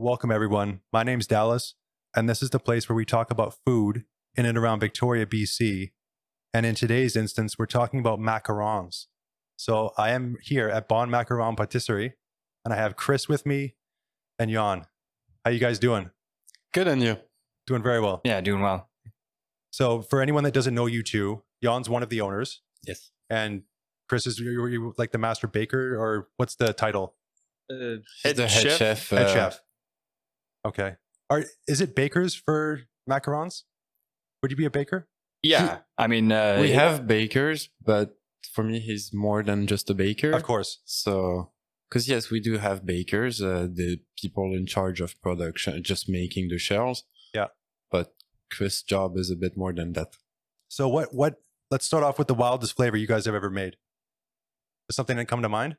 Welcome, everyone. My name's Dallas, and this is the place where we talk about food in and around Victoria, BC. And in today's instance, we're talking about macarons. So I am here at Bon Macaron Patisserie, and I have Chris with me and Yann. How you guys doing? Good, and you? Doing very well. Yeah, doing well. So for anyone that doesn't know you two, Yann's one of the owners, Yes. and Chris is you like the master baker, or what's the title? Head chef. Head chef. Okay. Is it bakers for macarons? Would you be a baker? Yeah, I mean, We have bakers, but for me, he's more than just a baker. Of course. So, because yes, we do have bakers, the people in charge of production, just making the shells. Yeah. But Chris' job is a bit more than that. So let's start off with the wildest flavor you guys have ever made. Does something that come to mind?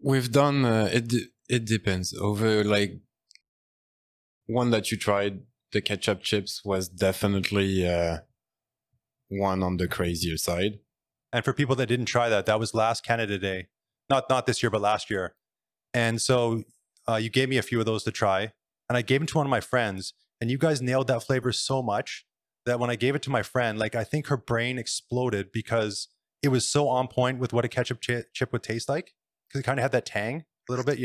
We've done, it depends. Over like one that you tried, the ketchup chips was definitely one on the crazier side. And for people that didn't try that, that was last Canada Day. Not this year, but last year. And so you gave me a few of those to try. And I gave them to one of my friends. And you guys nailed that flavor so much that when I gave it to my friend, like I think her brain exploded because it was so on point with what a ketchup chip would taste like. Because it kind of had that tang a little bit,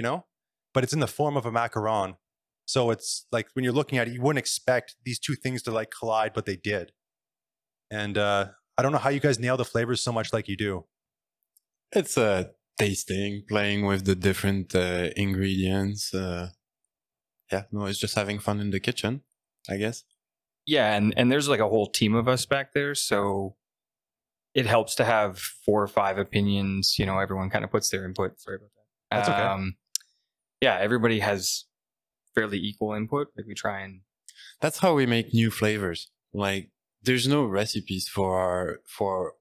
but it's in the form of a macaron. So it's like when you're looking at it, you wouldn't expect these two things to like collide, but they did. And I don't know how you guys nail the flavors so much like you do. It's tasting, playing with the different ingredients. It's just having fun in the kitchen, I guess. yeah, and there's like a whole team of us back there, so it helps to have 4 or 5 opinions. Everyone kind of puts their input. Sorry about that. That's okay. Yeah, everybody has fairly equal input. Like we try and. That's how we make new flavors. Like there's no recipes for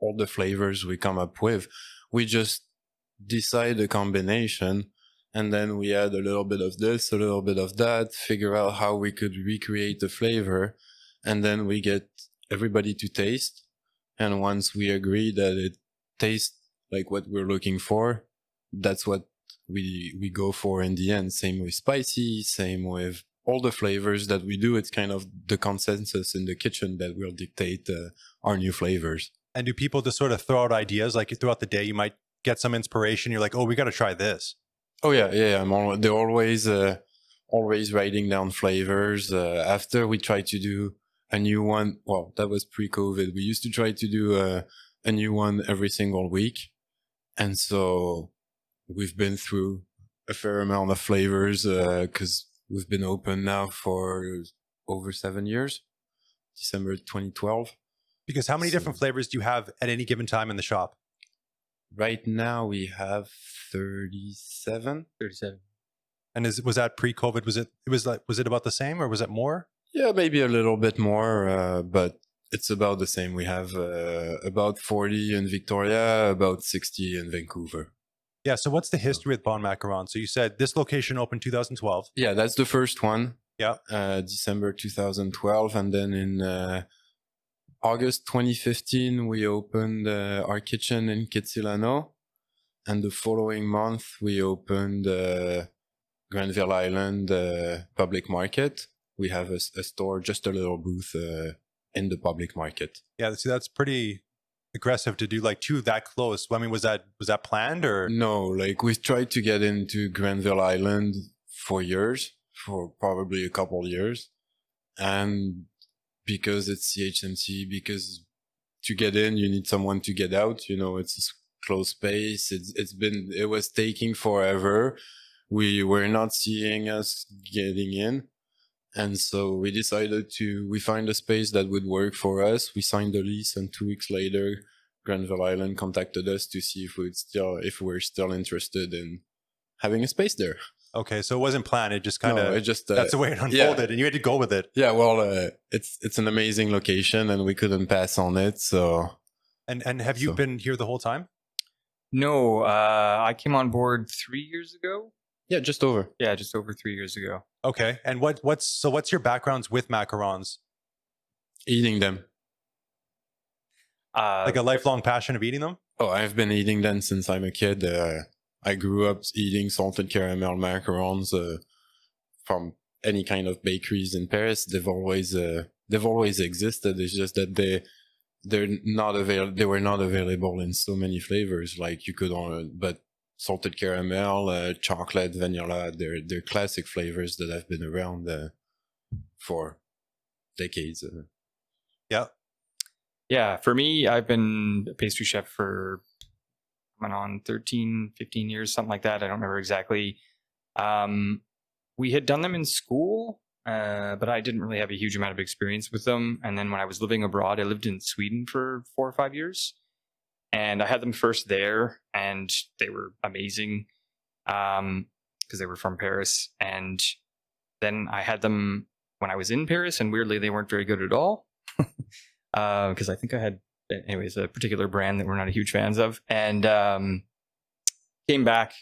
all the flavors we come up with. We just decide a combination, and then we add a little bit of this, a little bit of that, figure out how we could recreate the flavor, and then we get everybody to taste. And once we agree that it tastes like what we're looking for, that's what we go for in the end. Same with spicy, same with all the flavors that we do. It's kind of the consensus in the kitchen that will dictate our new flavors. And do people just sort of throw out ideas like throughout the day? You might get some inspiration. You're like, oh, we got to try this. Oh yeah. They're always writing down flavors. After we try to do a new one, well, that was pre-COVID. We used to try to do a new one every single week, and so we've been through a fair amount of flavors because we've been open now for over 7 years, December 2012. Because how many different flavors do you have at any given time in the shop? Right now we have 37. 37. And was that pre-COVID? Was it about the same, or was it more? Yeah, maybe a little bit more, but it's about the same. We have about 40 in Victoria, about 60 in Vancouver. Yeah. So what's the history with Bon Macaron? So you said this location opened 2012. Yeah, that's the first one. Yeah. December 2012. And then in August 2015, we opened our kitchen in Kitsilano. And the following month, we opened Granville Island Public Market. We have a store, just a little booth in the public market. Yeah, see, that's pretty aggressive to do like 2 that close. I mean, was that planned or? No, like we tried to get into Granville Island for probably a couple years. And because it's CHMC, because to get in, you need someone to get out. It's a closed space. It was taking forever. We were not seeing us getting in. And so we decided we find a space that would work for us. We signed the lease, and 2 weeks later, Granville Island contacted us to see if we're still interested in having a space there. Okay, so it wasn't planned. It just kind of, that's the way it unfolded, and you had to go with it. Yeah, well, it's an amazing location, and we couldn't pass on it. So, and have you been here the whole time? No, I came on board 3 years ago. Yeah, just over. Yeah, just over 3 years ago. Okay, and what's your backgrounds with macarons? Eating them. Like a lifelong passion of eating them? Oh, I've been eating them since I'm a kid. I grew up eating salted caramel macarons. from any kind of bakeries in Paris. They've always existed. It's just that they were not available in so many flavors. Like you could but salted caramel, chocolate, vanilla, they're classic flavors that have been around for decades. Yeah, for me, I've been a pastry chef for coming on 13, 15 years, something like that. I don't remember exactly. We had done them in school, but I didn't really have a huge amount of experience with them. And then when I was living abroad, I lived in Sweden for 4 or 5 years. And I had them first there, and they were amazing because they were from Paris. And then I had them when I was in Paris, and weirdly, they weren't very good at all. Because I think I had, anyways, a particular brand that we're not a huge fans of. And came back,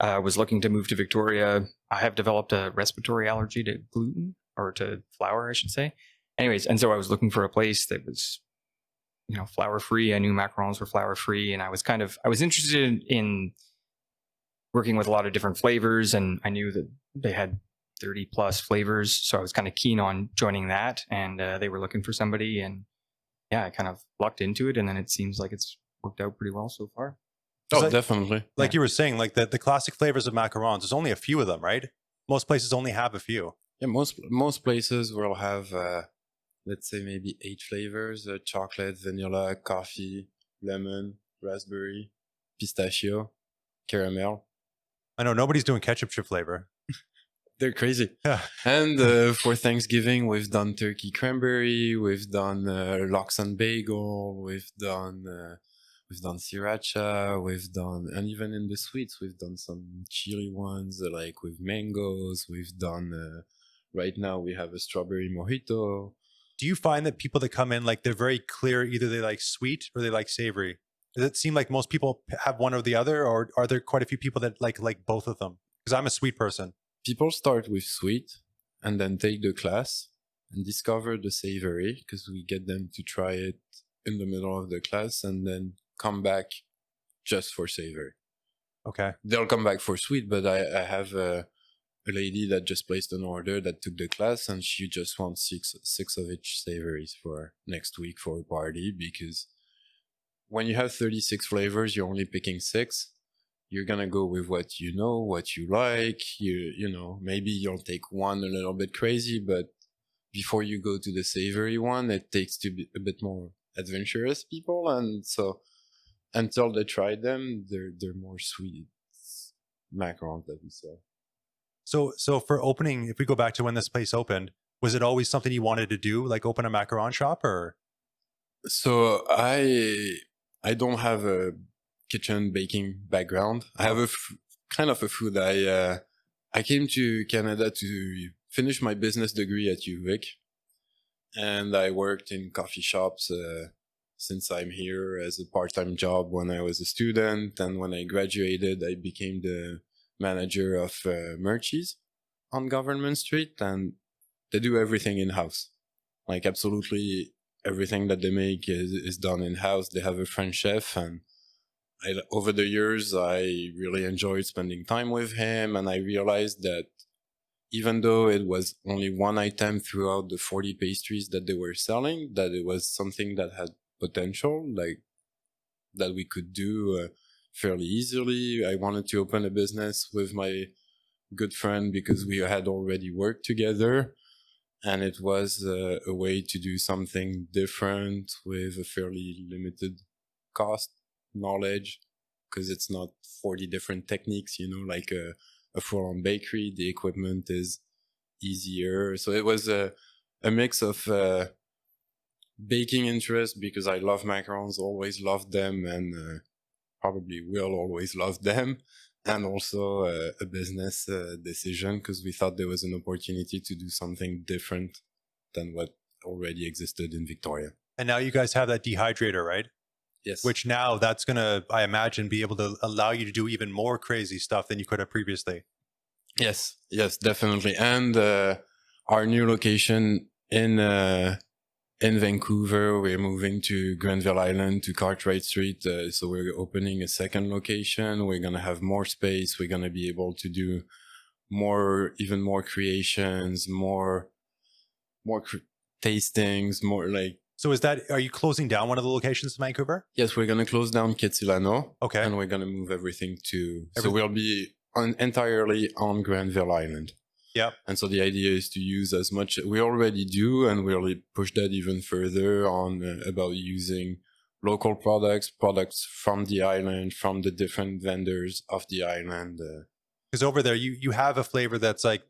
was looking to move to Victoria. I have developed a respiratory allergy to gluten, or to flour, I should say. Anyways, and so I was looking for a place that was, flour free. I knew macarons were flour free, and I was interested in working with a lot of different flavors, and I knew that they had 30 plus flavors. So I was kind of keen on joining that, and they were looking for somebody, and yeah, I kind of lucked into it, and then it seems like it's worked out pretty well so far. Oh, definitely. Like you were saying, like the classic flavors of macarons, there's only a few of them, right? Most places only have a few. Yeah, most places will have, let's say maybe 8 flavors: chocolate, vanilla, coffee, lemon, raspberry, pistachio, caramel. I know nobody's doing ketchup chip flavor. They're crazy. Yeah. And for Thanksgiving, we've done turkey cranberry, we've done lox and bagel, we've done sriracha, and even in the sweets, we've done some chili ones, like with mangoes. We've done, right now we have a strawberry mojito. Do you find that people that come in, like they're very clear, either they like sweet or they like savory? Does it seem like most people have one or the other, or are there quite a few people that like both of them? Because I'm a sweet person. People start with sweet and then take the class and discover the savory, because we get them to try it in the middle of the class and then come back just for savory. Okay. They'll come back for sweet, but I have a lady that just placed an order that took the class, and she just wants six of each savories for next week for a party, because when you have 36 flavors, you're only picking 6. You're gonna go with what you know, what you like. Maybe you'll take one a little bit crazy, but before you go to the savory one, it takes to be a bit more adventurous people, and so until they try them, they're more sweet macarons that we sell. So for opening, if we go back to when this place opened, was it always something you wanted to do, like open a macaron shop, or? So I don't have a kitchen baking background. I have kind of a food. I came to Canada to finish my business degree at UVic, and I worked in coffee shops since I'm here as a part-time job when I was a student, and when I graduated, I became the manager of Murchie's on Government Street, and they do everything in-house. Like absolutely everything that they make is done in-house. They have a French chef, and over the years, I really enjoyed spending time with him, and I realized that even though it was only one item throughout the 40 pastries that they were selling, that it was something that had potential, like that we could do fairly easily. I wanted to open a business with my good friend because we had already worked together, and it was a way to do something different with a fairly limited cost, knowledge, because it's not 40 different techniques, like a full-on bakery. The equipment is easier. So it was a mix of baking interest, because I love macarons, always loved them, and probably will always love them, and also a business decision, because we thought there was an opportunity to do something different than what already existed in Victoria. And now you guys have that dehydrator, right? Yes. Which now that's going to, I imagine, be able to allow you to do even more crazy stuff than you could have previously. Yes, definitely. And our new location in Vancouver, we're moving to Grenville Island, to Cartwright Street. So we're opening a second location. We're going to have more space. We're going to be able to do even more creations, more tastings, more like. So are you closing down one of the locations in Vancouver? Yes, we're going to close down Kitsilano. Okay. And we're going to move everything so we'll be entirely on Granville Island. Yeah. And so the idea is to use as much, we already do, and we really push that even further on about using local products from the island, from the different vendors of the island. Because over there, you have a flavor that's like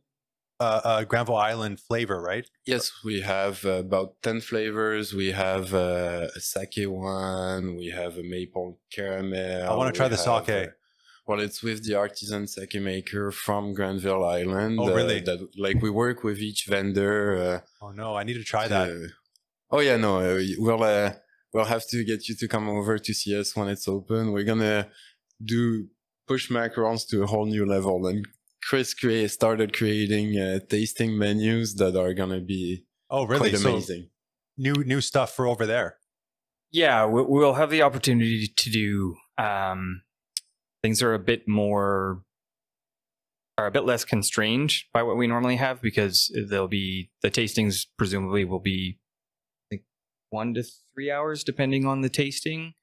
a Granville Island flavor, right? Yes, we have about 10 flavors. We have a sake one. We have a maple caramel. I want to try the sake. Well, it's with the artisan sake maker from Granville Island. Oh, really? Like we work with each vendor. Oh no, I need to try that. Oh yeah, no, we'll have to get you to come over to see us when it's open. We're gonna push macarons to a whole new level, and Chris started creating tasting menus that are gonna be quite amazing. So new stuff for over there. Yeah, we'll have the opportunity to do things are a bit less constrained by what we normally have, because the tastings presumably will be like 1 to 3 hours depending on the tasting.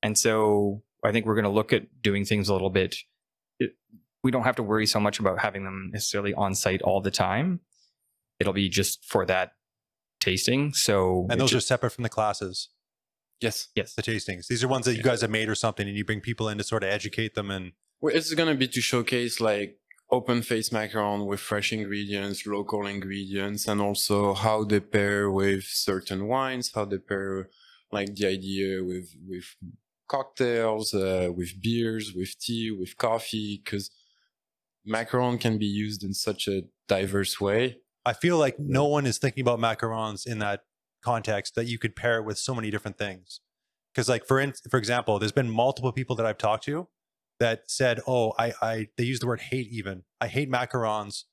And so I think we're going to look at doing things a little bit. We don't have to worry so much about having them necessarily on site all the time. It'll be just for that tasting. And those are separate from the classes. Yes. The tastings. These are ones that you guys have made or something, and you bring people in to sort of educate them. And it's going to be to showcase like open face macaron with fresh ingredients, local ingredients, and also how they pair with certain wines, how they pair like the idea with cocktails, with beers, with tea, with coffee, because macaron can be used in such a diverse way. I feel like no one is thinking about macarons in that context, that you could pair it with so many different things. Because like for example, there's been multiple people that I've talked to that said, oh, they use the word hate even. I hate macarons,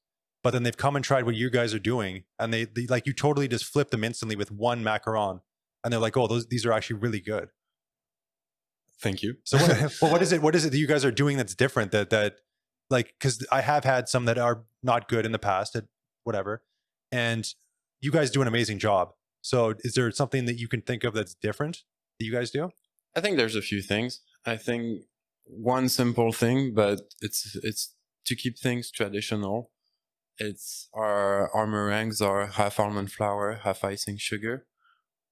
but then they've come and tried what you guys are doing, and they like, you totally just flip them instantly with one macaron, and they're like, oh, these are actually really good. Thank you. So what is it that you guys are doing that's different that like, because I have had some that are not good in the past at whatever, and you guys do an amazing job. So is there something that you can think of that's different that you guys do? I think there's a few things. I think one simple thing, but it's to keep things traditional. It's our meringues are half almond flour, half icing sugar.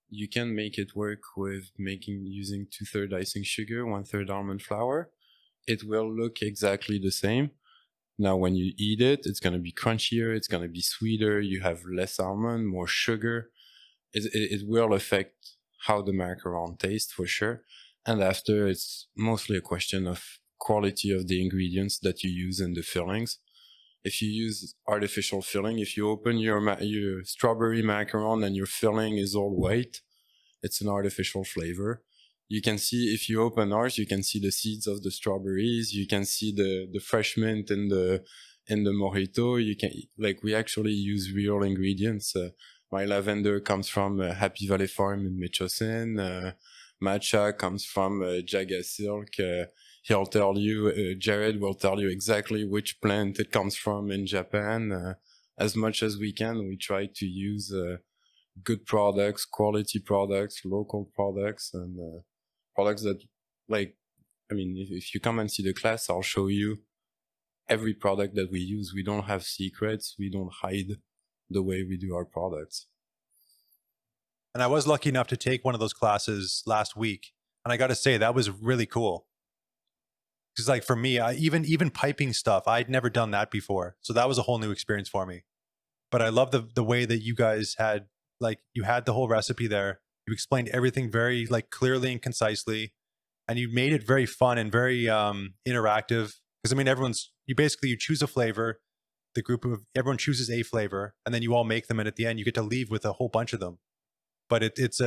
You can make it work with using 2/3 icing sugar, 1/3 almond flour. It will look exactly the same. Now, when you eat it, it's going to be crunchier. It's going to be sweeter. You have less almond, more sugar. It will affect how the macaron tastes for sure. And after, it's mostly a question of quality of the ingredients that you use in the fillings. If you use artificial filling, if you open your strawberry macaron and your filling is all white, it's an artificial flavor. You can see, if you open ours, you can see the seeds of the strawberries. You can see the fresh mint in the mojito. We actually use real ingredients. My lavender comes from Happy Valley Farm in Michoacin. Matcha comes from Jaga Silk. Jared will tell you exactly which plant it comes from in Japan. As much as we can, we try to use good products, quality products, local products, and products that, if you come and see the class, I'll show you every product that we use. We don't have secrets. We don't hide the way we do our products. And I was lucky enough to take one of those classes last week, and I got to say that was really cool. Because like for me, even piping stuff, I'd never done that before, so that was a whole new experience for me. But I love the way that you guys had the whole recipe there. You explained everything very clearly and concisely, and you made it very fun and very interactive. Because you choose a flavor. Everyone chooses a flavor, and then you all make them, and at the end you get to leave with a whole bunch of them. But it's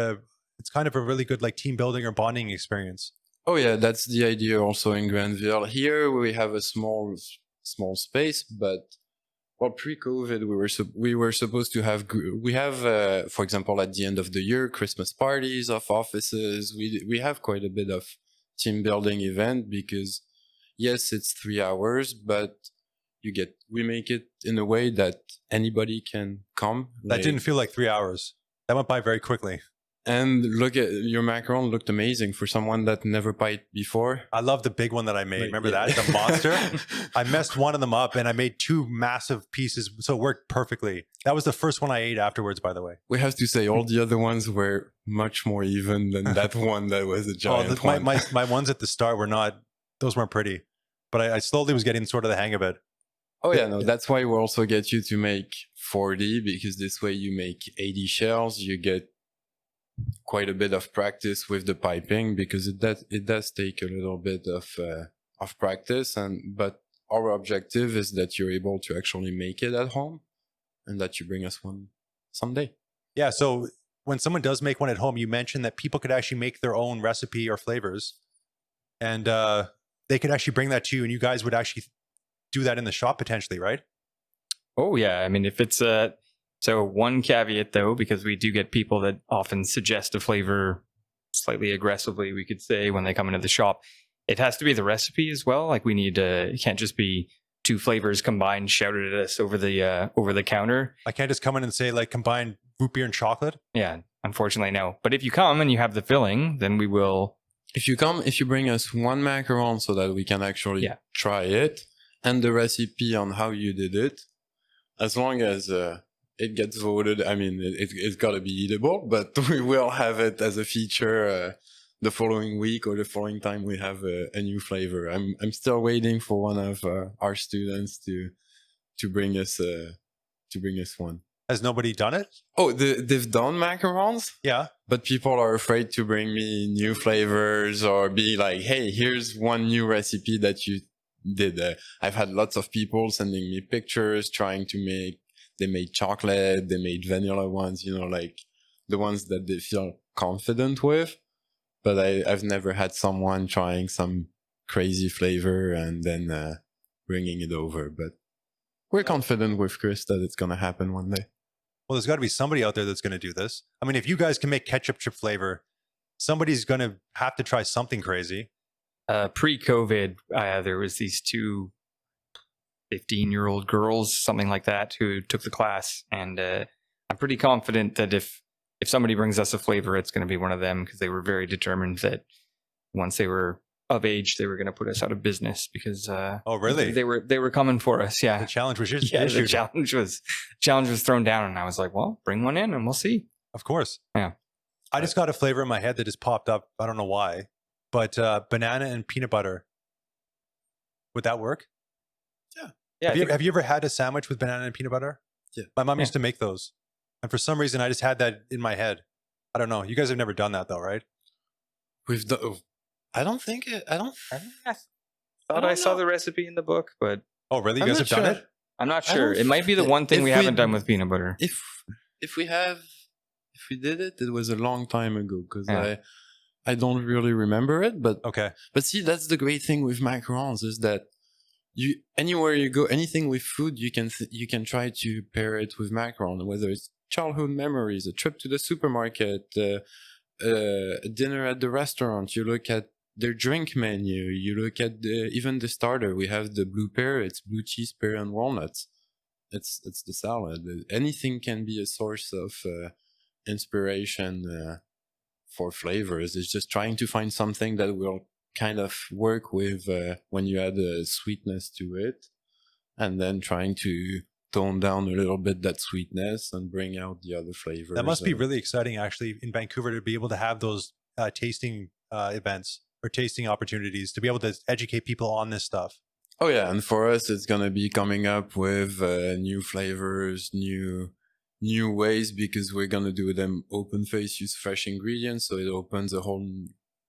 kind of a really good team building or bonding experience. Oh yeah, that's the idea also in Granville. Here we have a small space, but pre-COVID we were supposed to have for example, at the end of the year, Christmas parties of offices. We have quite a bit of team building event, because yes, it's 3 hours, but we make it in a way that anybody can come. That didn't feel like 3 hours. That went by very quickly. And look at your macaron looked amazing for someone that never piped before. I love the big one that I made. Remember yeah. that? The monster? I messed one of them up and I made 2 massive pieces. So it worked perfectly. That was the first one I ate afterwards, by the way. We have to say all the other ones were much more even than that one that was a giant one. My ones at the start were not, those weren't pretty. But I slowly was getting sort of the hang of it. Oh yeah, no, that's why we also get you to make 40, because this way you make 80 shells, you get quite a bit of practice with the piping, because it does take a little bit of practice, but our objective is that you're able to actually make it at home and that you bring us one someday. Yeah, so when someone does make one at home, you mentioned that people could actually make their own recipe or flavors, and they could actually bring that to you, and you guys would actually do that in the shop potentially, right? Oh yeah, I mean, if it's so one caveat though, because we do get people that often suggest a flavor slightly aggressively, we could say, when they come into the shop, it has to be the recipe as well. Like we need it can't just be 2 flavors combined shouted at us over the counter. I can't just come in and say like combine root beer and chocolate. Yeah, unfortunately no. But if you come and you have the filling, then we will. If you bring us one macaron so that we can actually try it, and the recipe on how you did it, as long as it gets voted, I mean, it's got to be eatable, but we will have it as a feature the following week or the following time we have a new flavor. I'm still waiting for one of our students to bring us one. Has nobody done it? Oh, they've done macarons? Yeah. But people are afraid to bring me new flavors or be like, hey, here's one new recipe that you did. I've had lots of people sending me pictures trying to make. They made chocolate, they made vanilla ones, like the ones that they feel confident with. But I've never had someone trying some crazy flavor and then bringing it over. But we're confident with Chris that it's going to happen one day. Well, there's got to be somebody out there that's going to do this. I mean, if you guys can make ketchup chip flavor, somebody's going to have to try something crazy. Pre-COVID, there was these 2 15-year-old girls, something like that, who took the class, and I'm pretty confident that if somebody brings us a flavor, it's going to be one of them, because they were very determined that once they were of age, they were going to put us out of business, because oh really, they were coming for us. Yeah, the challenge was just the challenge was thrown down, and I was like, well, bring one in and we'll see. Of course. Yeah, I just got a flavor in my head that just popped up. I don't know why, but banana and peanut butter, would that work? Yeah. Have you ever had a sandwich with banana and peanut butter? Yeah. My mom used to make those. And for some reason, I just had that in my head. I don't know. You guys have never done that though, right? I don't think I thought I saw the recipe in the book, but... Oh, really? You guys have done it? I'm not sure. It might be the one thing we haven't done with peanut butter. If we did it, it was a long time ago, because I don't really remember it. But okay. But see, that's the great thing with macarons, is that anywhere you go, anything with food, you can try to pair it with macaron, whether it's childhood memories, a trip to the supermarket, a dinner at the restaurant. You look at their drink menu, you look at even the starter. We have the blue pear, it's blue cheese, pear, and walnuts. It's the salad. Anything can be a source of inspiration for flavors. It's just trying to find something that will kind of work with when you add a sweetness to it, and then trying to tone down a little bit that sweetness and bring out the other flavors. That must be really exciting, actually, in Vancouver, to be able to have those tasting events or tasting opportunities, to be able to educate people on this stuff. Oh yeah, and for us, it's gonna be coming up with new flavors, new ways, because we're gonna do them open face, use fresh ingredients, so it opens a whole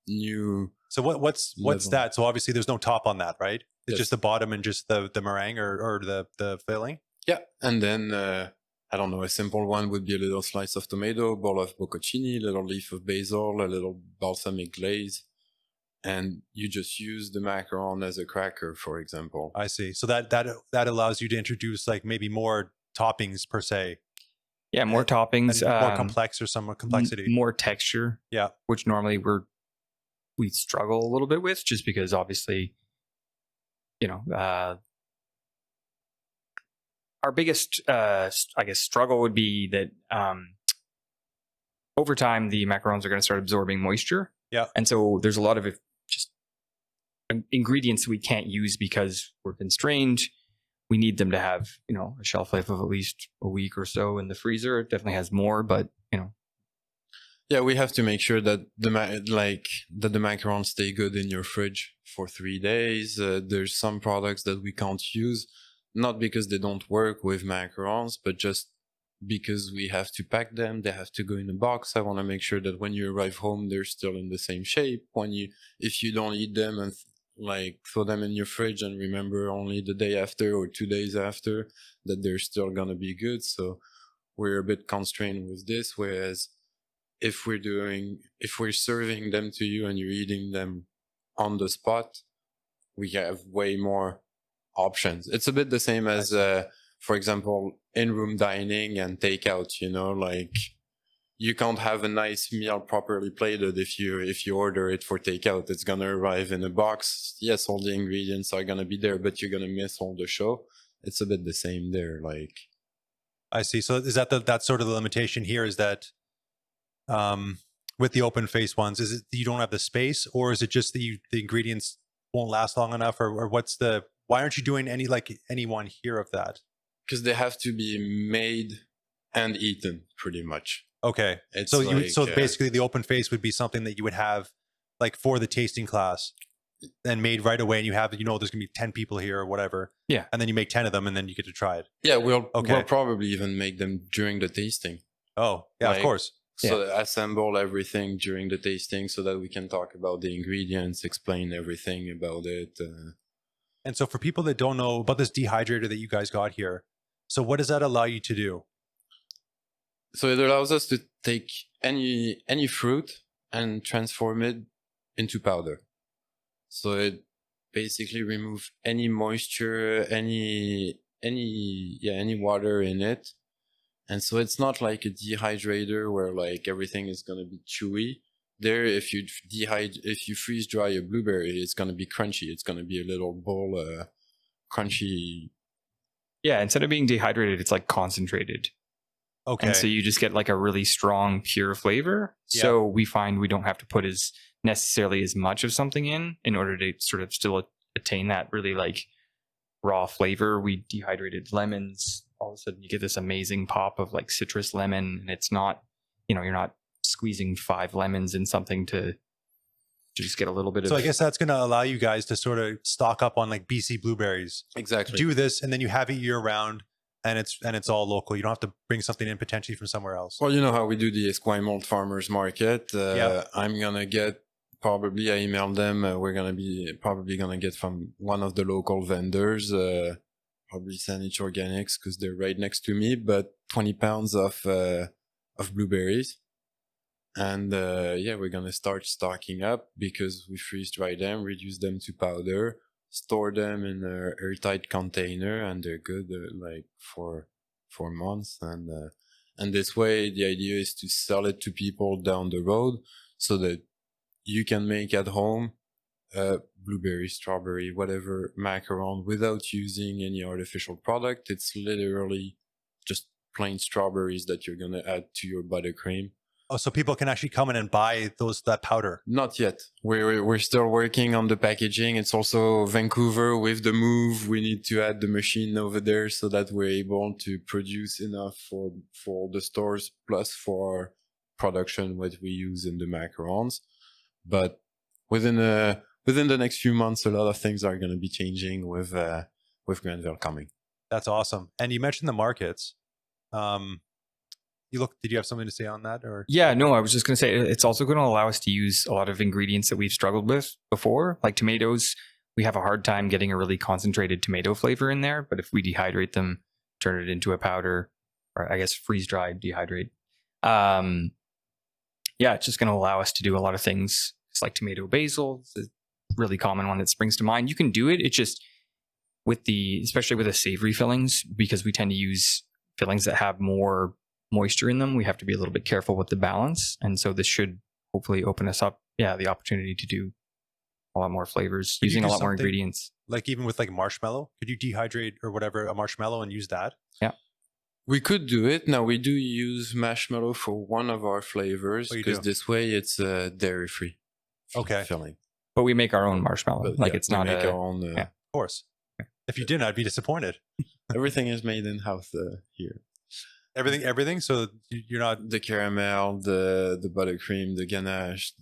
new. So what's that? So obviously there's no top on that, right? It's just the bottom and just the meringue or the filling. Yeah, and then I don't know, a simple one would be a little slice of tomato, bowl of bocconcini, a little leaf of basil, a little balsamic glaze, and you just use the macaron as a cracker, for example. I see. So that allows you to introduce like maybe more toppings per se. Yeah, more toppings, more complex or some complexity, more texture. Yeah, which normally we struggle a little bit with, just because obviously, our biggest, I guess, struggle would be that over time, the macarons are going to start absorbing moisture. Yeah. And so there's a lot of just ingredients we can't use because we're constrained. We need them to have, a shelf life of at least a week or so in the freezer. It definitely has more, but, Yeah, we have to make sure that the macarons stay good in your fridge for 3 days. There's some products that we can't use, not because they don't work with macarons, but just because we have to pack them. They have to go in a box. I want to make sure that when you arrive home, they're still in the same shape. If you don't eat them and throw them in your fridge and remember only the day after or 2 days after that they're still gonna be good. So we're a bit constrained with this, whereas if we're serving them to you and you're eating them on the spot, we have way more options. It's a bit the same as, for example, in-room dining and takeout, you can't have a nice meal properly plated if you order it for takeout. It's gonna arrive in a box. Yes, all the ingredients are gonna be there, but you're gonna miss all the show. It's a bit the same there. I see. So is that's sort of the limitation here, is that with the open face ones, is it you don't have the space, or is it just that the ingredients won't last long enough, or why aren't you doing any one here of that? Because they have to be made and eaten pretty much. Okay. So basically the open face would be something that you would have for the tasting class and made right away, and you have, there's going to be 10 people here or whatever. Yeah. And then you make 10 of them and then you get to try it. Yeah, we'll probably even make them during the tasting. Oh, yeah, of course. So assemble everything during the tasting so that we can talk about the ingredients, explain everything about it. And so for people that don't know about this dehydrator that you guys got here, so what does that allow you to do? So it allows us to take any fruit and transform it into powder. So it basically removes any moisture, any water in it. And so it's not like a dehydrator where everything is going to be chewy. There, if you freeze dry a blueberry, it's going to be crunchy. It's going to be a little bowl, crunchy. Yeah, instead of being dehydrated, it's concentrated. Okay. And so you just get a really strong, pure flavor. Yeah. So we find we don't have to put necessarily as much of something in order to sort of still attain that really raw flavor. We dehydrated lemons. All of a sudden you get this amazing pop of citrus lemon, and it's not, you're not squeezing 5 lemons in something to just get a little bit of. So I guess that's going to allow you guys to sort of stock up on BC blueberries. Exactly. Do this, and then you have it year round. And it's all local. You don't have to bring something in potentially from somewhere else. Well, you know how we do the Esquimalt Farmers Market. I'm gonna get probably. I emailed them. We're gonna be probably gonna get from one of the local vendors, probably Sanich Organics, because they're right next to me. But 20 pounds of blueberries, and we're gonna start stocking up because we freeze dry them, reduce them to powder. Store them in an airtight container, and they're good for months. And this way, the idea is to sell it to people down the road so that you can make at home blueberry, strawberry, whatever macaron without using any artificial product. It's literally just plain strawberries that you're gonna add to your buttercream. Oh, so people can actually come in and buy that powder? Not yet. We're still working on the packaging. It's also Vancouver with the move. We need to add the machine over there so that we're able to produce enough for the stores plus for our production what we use in the macarons. But within the next few months, a lot of things are going to be changing with Granville coming. That's awesome. And you mentioned the markets. Did you have something to say on that? Or yeah, no, I was just going to say it's also going to allow us to use a lot of ingredients that we've struggled with before, like tomatoes. We have a hard time getting a really concentrated tomato flavor in there, but if we dehydrate them, turn it into a powder, or I guess freeze dry, dehydrate. It's just going to allow us to do a lot of things. It's like tomato basil, it's a really common one that springs to mind. You can do it. It's just especially with the savory fillings, because we tend to use fillings that have more moisture in them, we have to be a little bit careful with the balance. And so this should hopefully open us up, the opportunity to do a lot more flavors, Could you using a do lot more something- ingredients. Like even with like marshmallow, could you dehydrate or whatever a marshmallow and use that? We could do it. Now we do use marshmallow for one of our flavors Oh, you because do? this way it's dairy free. Okay. Filling. But we make our own marshmallow. But Like yeah, it's we not make a. our own. yeah. Of course. If you didn't, I'd be disappointed. Everything is made in house here. Everything. So you're not. The caramel, the buttercream, the ganache,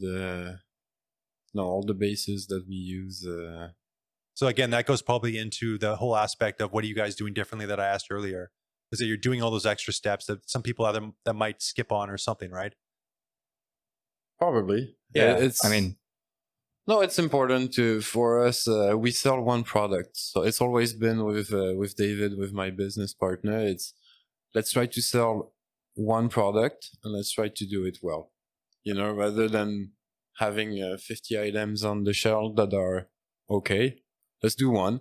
all the bases that we use. So again, that goes probably into the whole aspect of what are you guys doing differently that I asked earlier, is that you're doing all those extra steps that some people either that might skip on or something, right? Probably. Yeah. It's. I mean, No, it's important for us. We sell one product, so it's always been with David, with my business partner. It's let's try to sell one product and let's try to do it well. Rather than having 50 items on the shelf that are okay, let's do one.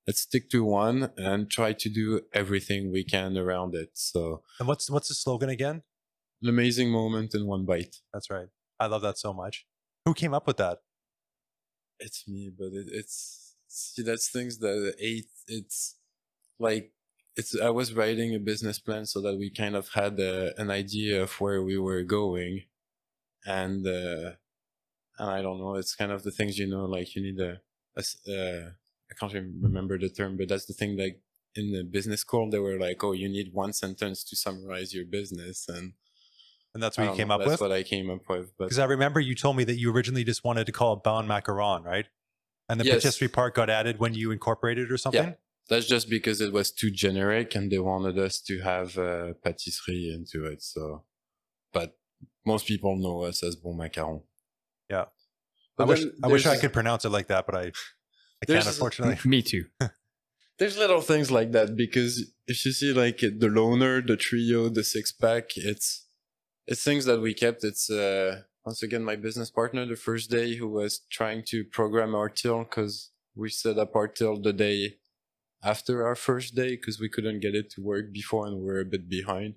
Let's stick to one and try to do everything we can around it. So, And what's the slogan again? an amazing moment in one bite. That's right. I love that so much. Who came up with that? It's me, but it's see, that's things that it's like I was writing a business plan so that we kind of had an idea of where we were going, and I don't know, it's kind of the things like you need I can't even remember the term, but that's the thing, like in the business school they were like, oh, you need one sentence to summarize your business, and that's what I you don't came know, up that's with? what I came up with. But Because I remember you told me that you originally just wanted to call it Bon Macaron, right? And the Yes. patisserie part got added when you incorporated or something? that's just because it was too generic and they wanted us to have patisserie into it. So, but most people know us as Bon Macaron. Yeah. But I wish I there's- could pronounce it like that, but I can't, There's- unfortunately. me too. There's little things like that because if you see like the loner, the trio, the 6-pack, it's things that we kept. It's once again my business partner the first day who was trying to program our till because we set up our till the day after our first day because we couldn't get it to work before and we were a bit behind,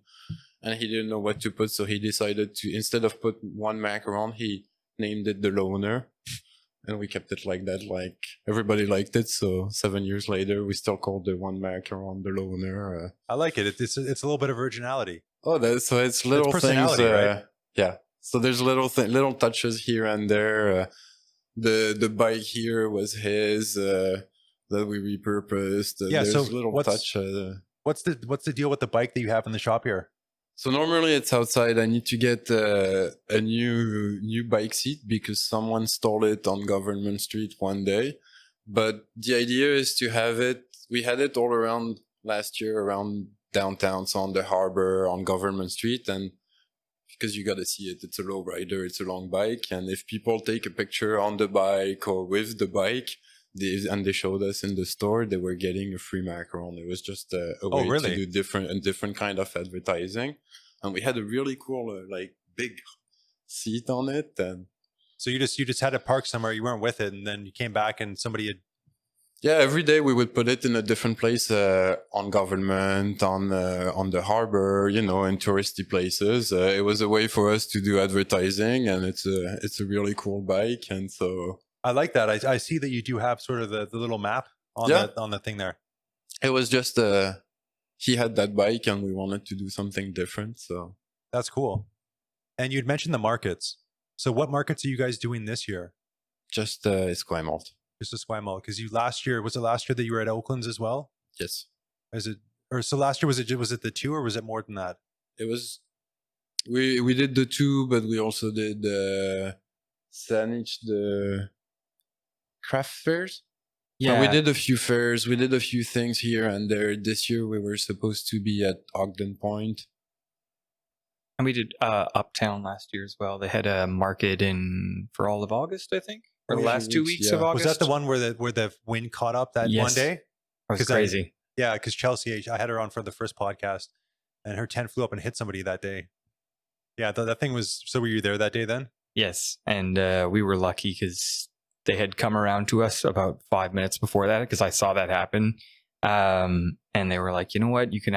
and he didn't know what to put, so he decided to, instead of put one macaron, he named it the loner. And we kept it like that, like everybody liked it. So 7 years later, we still call the one macaron the loner. I like it. It's a little bit of originality. Oh, so it's little things. personality, right? Yeah. So there's little touches here and there. The bike here was his that we repurposed. Yeah, There's so little what's- touch. What's the deal with the bike that you have in the shop here? So normally it's outside. I need to get a new bike seat because someone stole it on Government Street one day. But the idea is to have it. We had it all around last year, around downtown, so on the harbor, on Government Street, and because you got to see it, it's a low rider, it's a long bike, and if people take a picture on the bike or with the bike, they showed us in the store, they were getting a free macaron. It was just a way really? to do different kind of advertising. And we had a really cool, big seat on it. And So you just had it parked somewhere, you weren't with it, and then you came back and somebody had. yeah, every day we would put it in a different place, on Government, on the harbor, in touristy places. It was a way for us to do advertising, and it's a really cool bike. And so I like that. I see that you do have sort of the little map on Yeah. on the thing there. it was just, he had that bike and we wanted to do something different. So That's cool. And you'd mentioned the markets. So what markets are you guys doing this year? just, Esquimalt. Just Esquimalt, because last year that you were at Oakland's as well? Yes. Is it, or so last year was it the 2 or was it more than that? It was, we did the 2, but we also did Saanich, the craft fairs. Yeah, We did a few fairs. We did a few things here and there. This year we were supposed to be at Ogden Point. and we did Uptown last year as well. They had a market for all of August, I think, or the Oh, last 2 weeks, weeks yeah. of August. Was that the one where the wind caught up that one Yes. day? It was 'Cause I- crazy. Yeah, because Chelsea, I had her on for the first podcast, and her tent flew up and hit somebody that day. Yeah, that thing was. So were you there that day then? Yes, and we were lucky because they had come around to us about 5 minutes before that because I saw that happen, and they were like, you know what, you can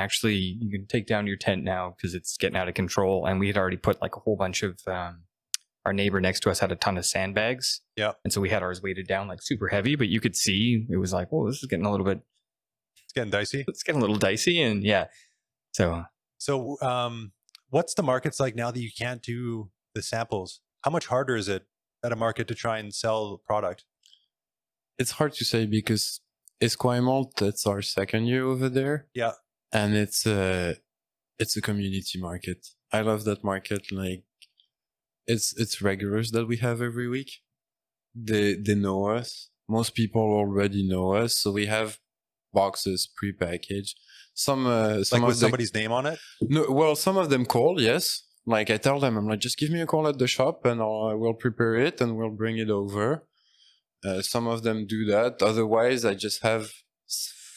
take down your tent now because it's getting out of control. And we had already put like a whole bunch of our neighbor next to us had a ton of sandbags. Yeah. And so we had ours weighted down like super heavy, but you could see it was like, oh, this is getting a little bit, It's getting dicey. it's getting a little dicey. And yeah. So What's the markets like now that you can't do the samples? How much harder is it at a market to try and sell product? It's hard to say because Esquimalt, that's our second year over there. Yeah. And it's a community market. I love that market. Like it's regulars that we have every week. They know us. Most people already know us. So we have boxes prepackaged. Some Like with somebody's name on it? No, well, some of them call, yes. Like I tell them, I'm like, just give me a call at the shop and we'll prepare it and we'll bring it over. Some of them do that. Otherwise, I just have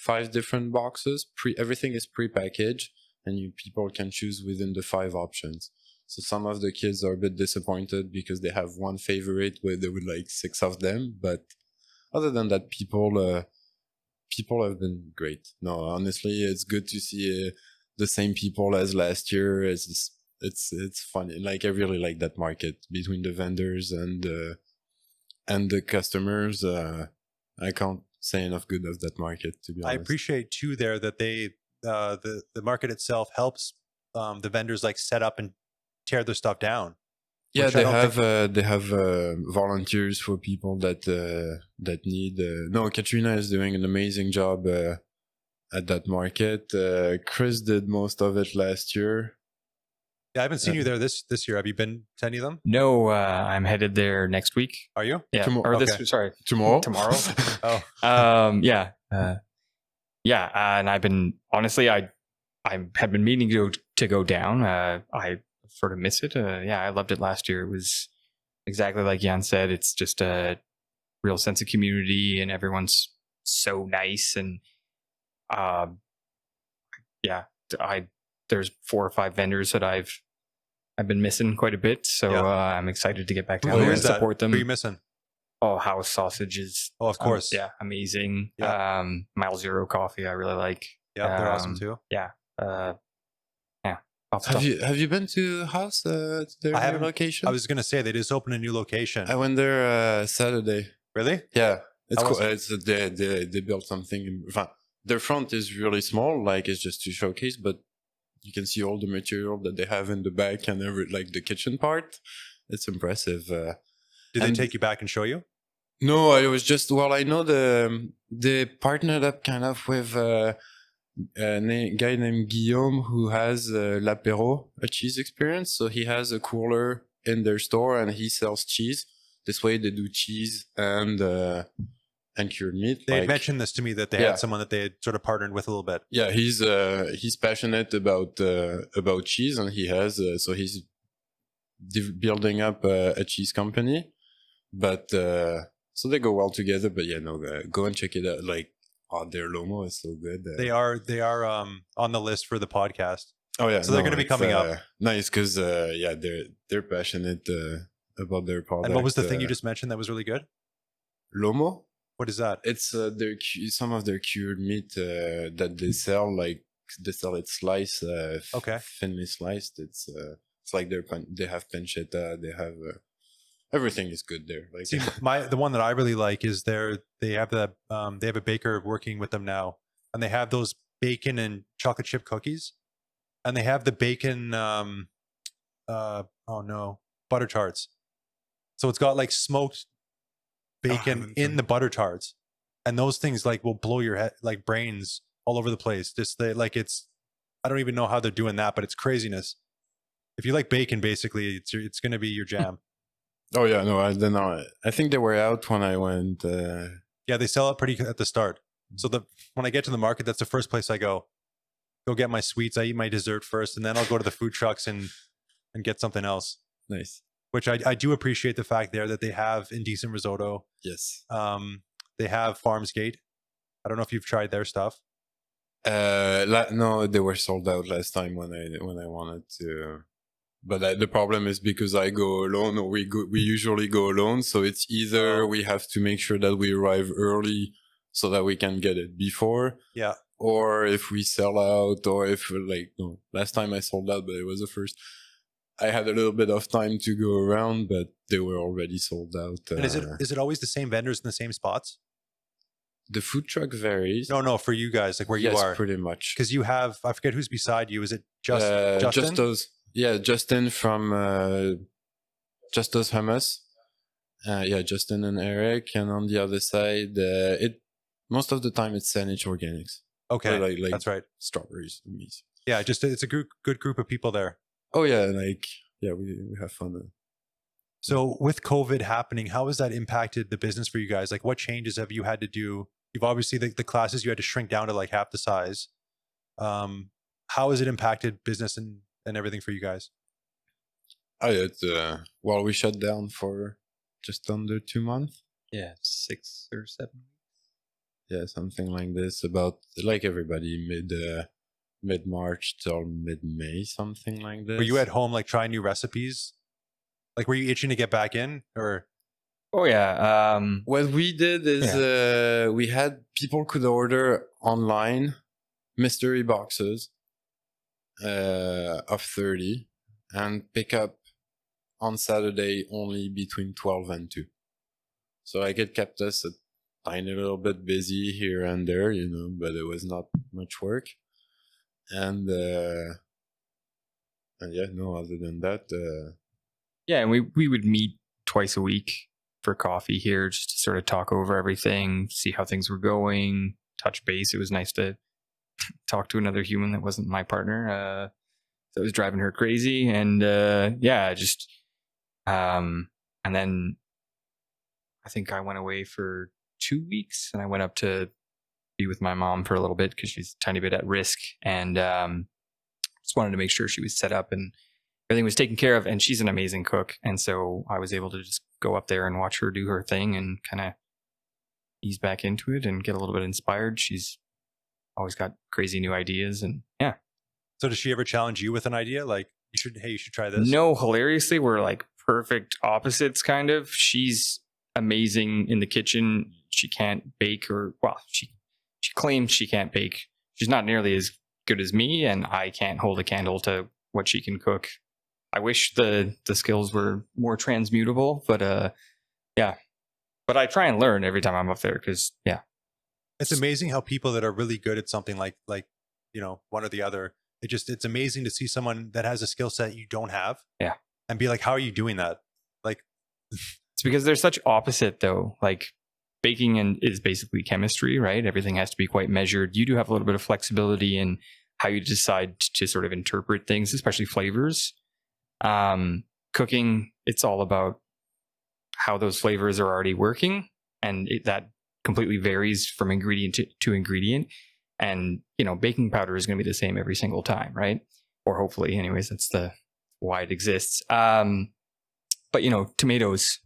5 different boxes. Everything is prepackaged and people can choose within the 5 options. So some of the kids are a bit disappointed because they have one favorite where they would like 6 of them. But other than that, people have been great. No, honestly, it's good to see the same people as last year. It's funny. Like I really like that market between the vendors and the customers. I can't say enough good of that market, to be honest. I appreciate too there that they the market itself helps the vendors like set up and tear their stuff down. Yeah, Which I don't they have volunteers for people that need. No, Katrina is doing an amazing job at that market. Chris did most of it last year. Yeah, I haven't seen you there this year. Have you been to any of them? no, I'm headed there next week. Are you? Yeah. Tomorrow. Or this, Okay. sorry. Tomorrow. Oh, Yeah. And I've been, honestly, I have been meaning to go down. I sort of miss it. I loved it last year. It was exactly like Yann said. It's just a real sense of community and everyone's so nice. And there's 4 or 5 vendors that I've been missing quite a bit. So Yeah. I'm excited to get back down who there and is that? support them. Who are you missing? Oh, House Sausage is, Oh, of course. yeah, amazing. Yeah. Mile Zero Coffee, I really like. Yeah, they're awesome too. Have you been to House to their I new haven't. location? I was gonna say they just opened a new location. I went there Saturday. Really? Yeah, it's How cool. was It's they built something. Their front is really small, like it's just to showcase, but you can see all the material that they have in the back and like the kitchen part. It's impressive. Did they and- take you back and show you? No, I was just I know they partnered up kind of with a guy named Guillaume who has l'apéro, a cheese experience. So he has a cooler in their store and he sells cheese. This way they do cheese and cured meat. They had like- mentioned this to me that they Yeah. had someone that they had sort of partnered with a little bit. Yeah, he's passionate about cheese and he has so he's building up a cheese company, but so they go well together. But yeah, no, go and check it out. Like, their Lomo is so good. They are on the list for the podcast. Oh yeah, So they're gonna be it's, coming up. Nice, because they're passionate about their product. And what was the thing you just mentioned that was really good? Lomo? What is that? It's some of their cured meat that they sell. Like they sell it sliced, Okay. thinly sliced. It's like they have pancetta. They have everything is good there. Like See, the one that I really like is they have a baker working with them now, and they have those bacon and chocolate chip cookies, and they have the bacon butter tarts. So it's got like smoked bacon in the butter tarts, and those things like will blow your head, like brains all over the place. Just I don't even know how they're doing that, but it's craziness. If you like bacon, basically, it's going to be your jam. Oh yeah, no, I don't know. I think they were out when I went. Yeah, they sell it pretty at the start. So when I get to the market, that's the first place I go. Go get my sweets. I eat my dessert first, and then I'll go to the food trucks and get something else. Nice. Which I do appreciate the fact there that they have indecent risotto. Yes. They have Farmsgate. I don't know if you've tried their stuff. No, they were sold out last time when I wanted to. But the problem is because I go alone, or we usually go alone. So it's either we have to make sure that we arrive early so that we can get it before. Yeah. Or if we sell out, or if last time I sold out, but it was the first. I had a little bit of time to go around, but they were already sold out. And is it always the same vendors in the same spots? The food truck varies. No, for you guys, like where you are. Pretty much. Because you have, I forget who's beside you. Is it Justin? Just those. Yeah, Justin from Just Those Hummus. Justin and Eric. And on the other side, most of the time it's Saanich Organics. Okay, like that's right. Strawberries and meat. Yeah, it's a good group of people there. Oh yeah, we have fun. So with COVID happening, how has that impacted the business for you guys? Like what changes have you had to do? You've obviously the classes you had to shrink down to like half the size. How has it impacted business and everything for you guys? We shut down for just under 2 months. Yeah, 6 or 7 weeks. Yeah, something like this. About like everybody, mid March till mid May, something like this. Were you at home like trying new recipes? Like were you itching to get back in, or? Oh yeah. What we did is we had people could order online mystery boxes of 30 and pick up on Saturday only between 12 and 2. So like it kept us a tiny little bit busy here and there, but it was not much work. And other than that. And we would meet twice a week for coffee here just to sort of talk over everything, see how things were going, touch base. It was nice to talk to another human that wasn't my partner. That was driving her crazy. And and then I think I went away for 2 weeks and I went up to be with my mom for a little bit because she's a tiny bit at risk. And just wanted to make sure she was set up and everything was taken care of. And she's an amazing cook. And so I was able to just go up there and watch her do her thing and kind of ease back into it and get a little bit inspired. She's always got crazy new ideas. And yeah. So does she ever challenge you with an idea? Like, you should try this? No, hilariously, we're like perfect opposites, kind of. She's amazing in the kitchen. She can't bake, she claims she can't bake. She's not nearly as good as me, and I can't hold a candle to what she can cook. I wish the skills were more transmutable, but yeah. But I try and learn every time I'm up there because, yeah. It's amazing how people that are really good at something like one or the other, it's amazing to see someone that has a skill set you don't have. Yeah. And be like, how are you doing that? Like, it's because they're such opposite though. Like baking is basically chemistry, right? Everything has to be quite measured. You do have a little bit of flexibility in how you decide to sort of interpret things, especially flavors. Cooking, it's all about how those flavors are already working. And that completely varies from ingredient to ingredient. And, baking powder is going to be the same every single time, right? Or hopefully, anyways, that's why it exists. But, tomatoes,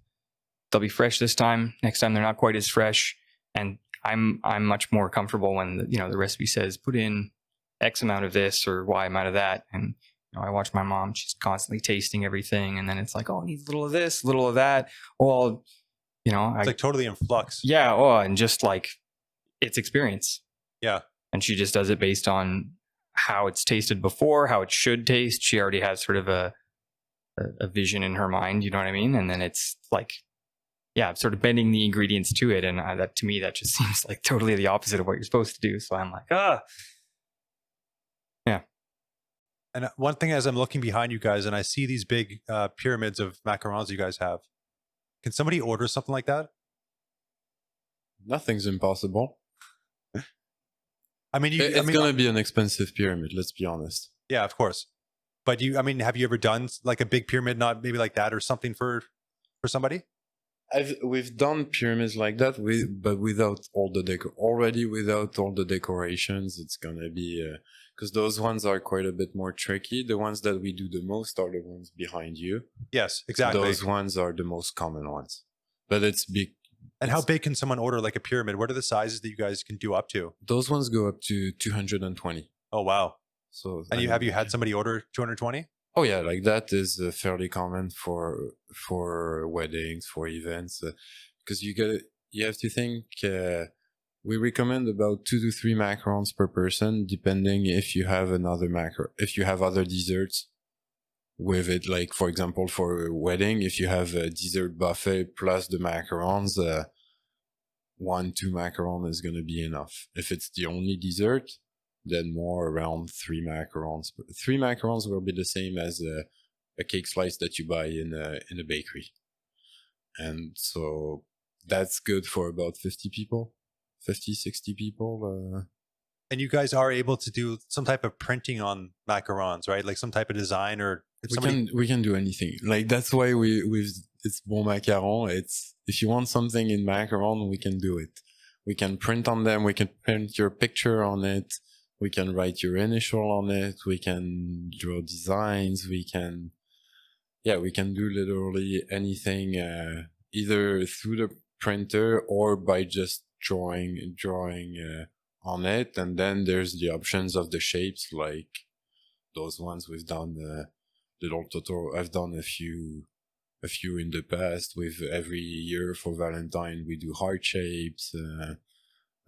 they'll be fresh this time. Next time, they're not quite as fresh. And I'm much more comfortable when, the recipe says, put in X amount of this or Y amount of that. And, I watch my mom, she's constantly tasting everything. And then it's like, oh, it needs a little of this, a little of that. Well, it's like totally in flux. Yeah. Oh, and just like it's experience. Yeah. And she just does it based on how it's tasted before, how it should taste. She already has sort of a vision in her mind, you know what I mean? And then it's like, yeah, sort of bending the ingredients to it. And that to me, that just seems like totally the opposite of what you're supposed to do. So I'm like, yeah. And one thing, as I'm looking behind you guys and I see these big pyramids of macarons you guys have, can somebody order something like that? Nothing's impossible. I mean, it's going to be an expensive pyramid, let's be honest. Yeah, of course. But have you ever done like a big pyramid, not maybe like that or something for somebody? We've done pyramids like that, but without all the decorations. It's going to be, because those ones are quite a bit more tricky. The ones that we do the most are the ones behind you. Yes, exactly. Those ones are the most common ones. But it's big. And how big can someone order like a pyramid? What are the sizes that you guys can do up to? Those ones go up to 220. Oh, wow. So, and have you had somebody order 220? Oh yeah, like that is fairly common for weddings, for events, because you have to think. We recommend about 2 to 3 macarons per person, depending if you have other desserts. with it. Like, for example, for a wedding, if you have a dessert buffet plus the macarons, 1-2 macaron is going to be enough. If it's the only dessert, then more around 3 macarons. 3 macarons will be the same as a cake slice that you buy in a bakery. And so that's good for about 50 people, 50, 60 people. And you guys are able to do some type of printing on macarons, right? Like some type of design, or if we can do anything. Like, that's why it's Bon Macaron. It's, if you want something in macaron, we can do it. We can print on them. We can print your picture on it. We can write your initial on it. We can draw designs. We can do literally anything, either through the printer or by just drawing on it. And then there's the options of the shapes, like those ones we've done, little tutorial. I've done a few in the past. With every year for Valentine, we do heart shapes.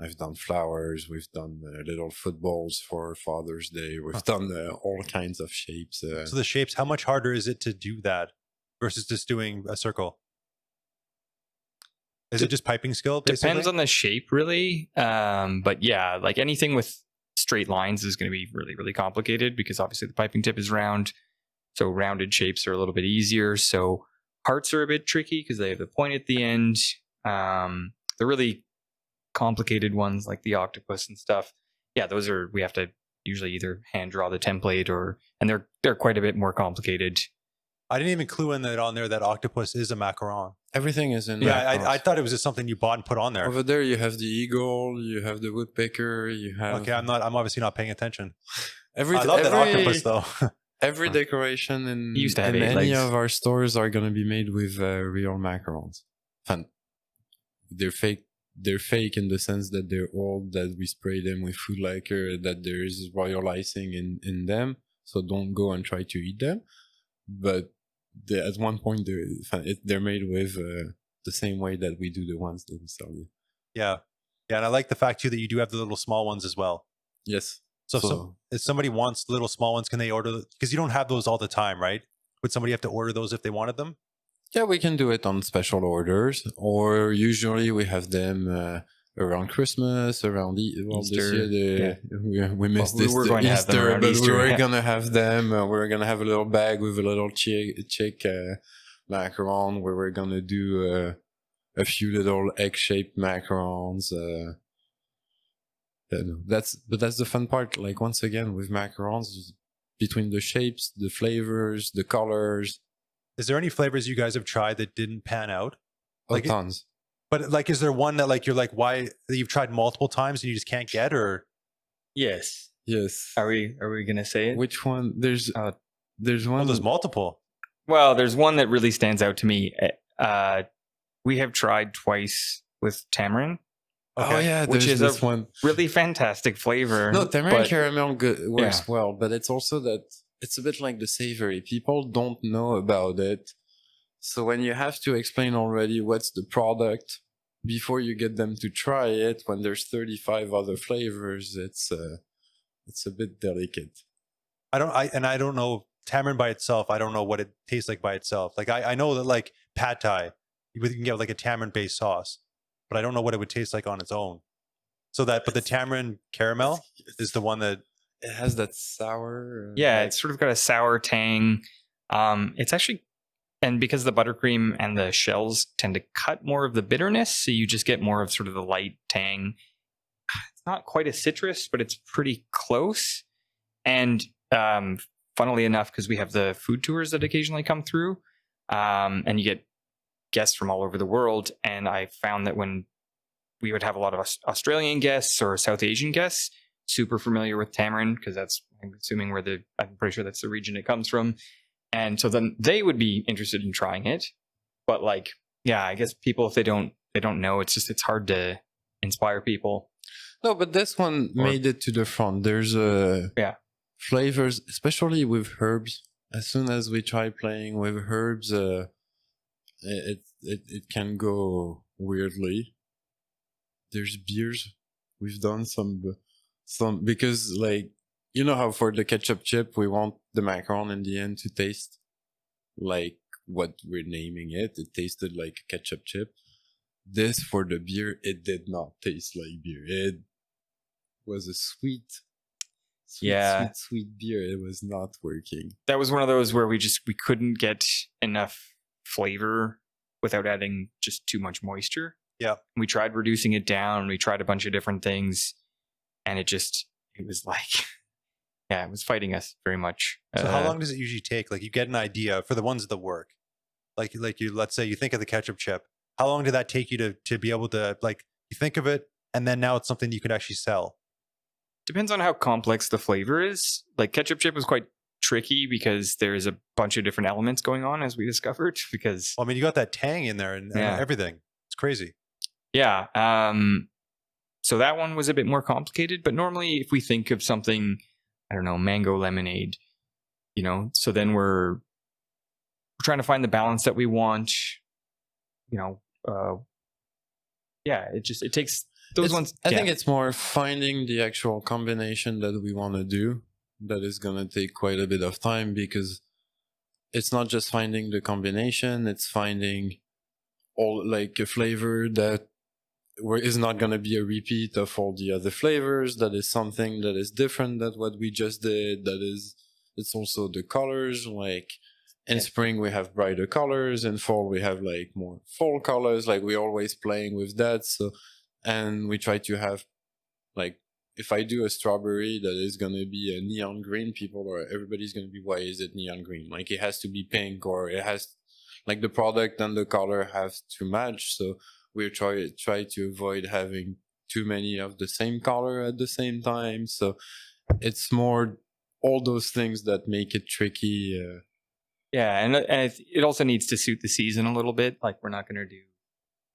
I've done flowers. We've done little footballs for Father's Day. We've done all kinds of shapes. So the shapes, how much harder is it to do that versus just doing a circle? Is it just piping skill, basically? Depends on the shape, really. But yeah, like anything with straight lines is going to be really, really complicated because obviously the piping tip is round. So rounded shapes are a little bit easier. So hearts are a bit tricky because they have the point at the end. The really complicated ones like the octopus and stuff, yeah, those are, we have to usually either hand draw the template and they're quite a bit more complicated. I didn't even clue in that on there that octopus is a macaron. Everything is in. Yeah, I thought it was just something you bought and put on there. Over there, you have the eagle, you have the woodpecker, you have. Okay, I'm obviously not paying attention. I love every that octopus though. Every decoration in any legs. Of our stores are going to be made with real macarons. Fun. They're fake. They're fake in the sense that they're old, that we spray them with food lacquer, that there is royal icing in them. So don't go and try to eat them. But at one point, they're made with the same way that we do the ones that we sell you. Yeah. Yeah, and I like the fact too that you do have the little small ones as well. Yes. So if somebody wants little small ones, can they order? Because you don't have those all the time, right? Would somebody have to order those if they wanted them? Yeah, we can do it on special orders, or usually we have them around Christmas, around Easter. This year we missed we this were going to have them Easter, around but Easter, we were yeah. gonna have them. We're gonna have a little bag with a little chick macaron. Where we're gonna do a few little egg-shaped macarons. That's the fun part. Like, once again, with macarons, between the shapes, the flavors, the colors. Is there any flavors you guys have tried that didn't pan out? Like tons. But like, is there one that like you're like, why, that you've tried multiple times and you just can't get? Or Yes. Yes. Are we gonna say it? Which one? There's one. well, there's multiple. Well, there's one that really stands out to me. We have tried twice with tamarind. Okay. Oh yeah, which is this one. Really fantastic flavor. No, tamarind caramel works Yeah. well, but it's also that it's a bit like the savory. People don't know about it. So when you have to explain already what's the product before you get them to try it, when there's 35 other flavors, it's a bit delicate. I don't know tamarind by itself. I don't know what it tastes like by itself. Like I know that like pad thai, you can get like a tamarind based sauce, but I don't know what it would taste like on its own. So but the tamarind caramel is the one that it has that sour. Yeah, it's sort of got a sour tang. It's actually, and because the buttercream and the shells tend to cut more of the bitterness, so you just get more of sort of the light tang. It's not quite a citrus, but it's pretty close. And funnily enough, because we have the food tours that occasionally come through, and you get guests from all over the world, and I found that when we would have a lot of Australian guests or South Asian guests, super familiar with tamarind, because that's, I'm assuming, I'm pretty sure that's the region it comes from. And so then they would be interested in trying it. But like, yeah, I guess people, if they don't know, it's hard to inspire people. No, but this one made it to the front. There's flavors, especially with herbs. As soon as we try playing with herbs, it can go weirdly. There's beers. We've done some because like you know how for the ketchup chip we want the macaron in the end to taste like what we're naming it. It tasted like a ketchup chip. This for the beer, it did not taste like beer. It was a sweet beer. It was not working. That was one of those where we couldn't get enough flavor without adding just too much moisture. Yeah. We tried reducing it down. We tried a bunch of different things, and it was like, yeah, it was fighting us very much. So how long does it usually take? Like, you get an idea for the ones that work. Like you, let's say you think of the ketchup chip. How long did that take you to be able to, like, you think of it and then now it's something you could actually sell? Depends on how complex the flavor is. Like, ketchup chip was quite tricky because there's a bunch of different elements going on, as we discovered. Because well, I mean, you got that tang in there and everything. It's crazy. Yeah. So that one was a bit more complicated, but normally if we think of something, I don't know, mango lemonade, you know, so then we're trying to find the balance that we want, you know. It takes those ones. I think it's more finding the actual combination that we want to do. That is going to take quite a bit of time, because it's not just finding the combination, it's finding all like a flavor that is not going to be a repeat of all the other flavors. That is something that is different than what we just did. It's also the colors. Like in spring we have brighter colors, in fall we have like more fall colors. Like we're always playing with that. So, and we try to have, like, if I do a strawberry that is going to be a neon green, everybody's going to be, why is it neon green? Like it has to be pink, or it has, like, the product and the color have to match. So we try to avoid having too many of the same color at the same time. So it's more all those things that make it tricky. And it also needs to suit the season a little bit. Like, we're not going to do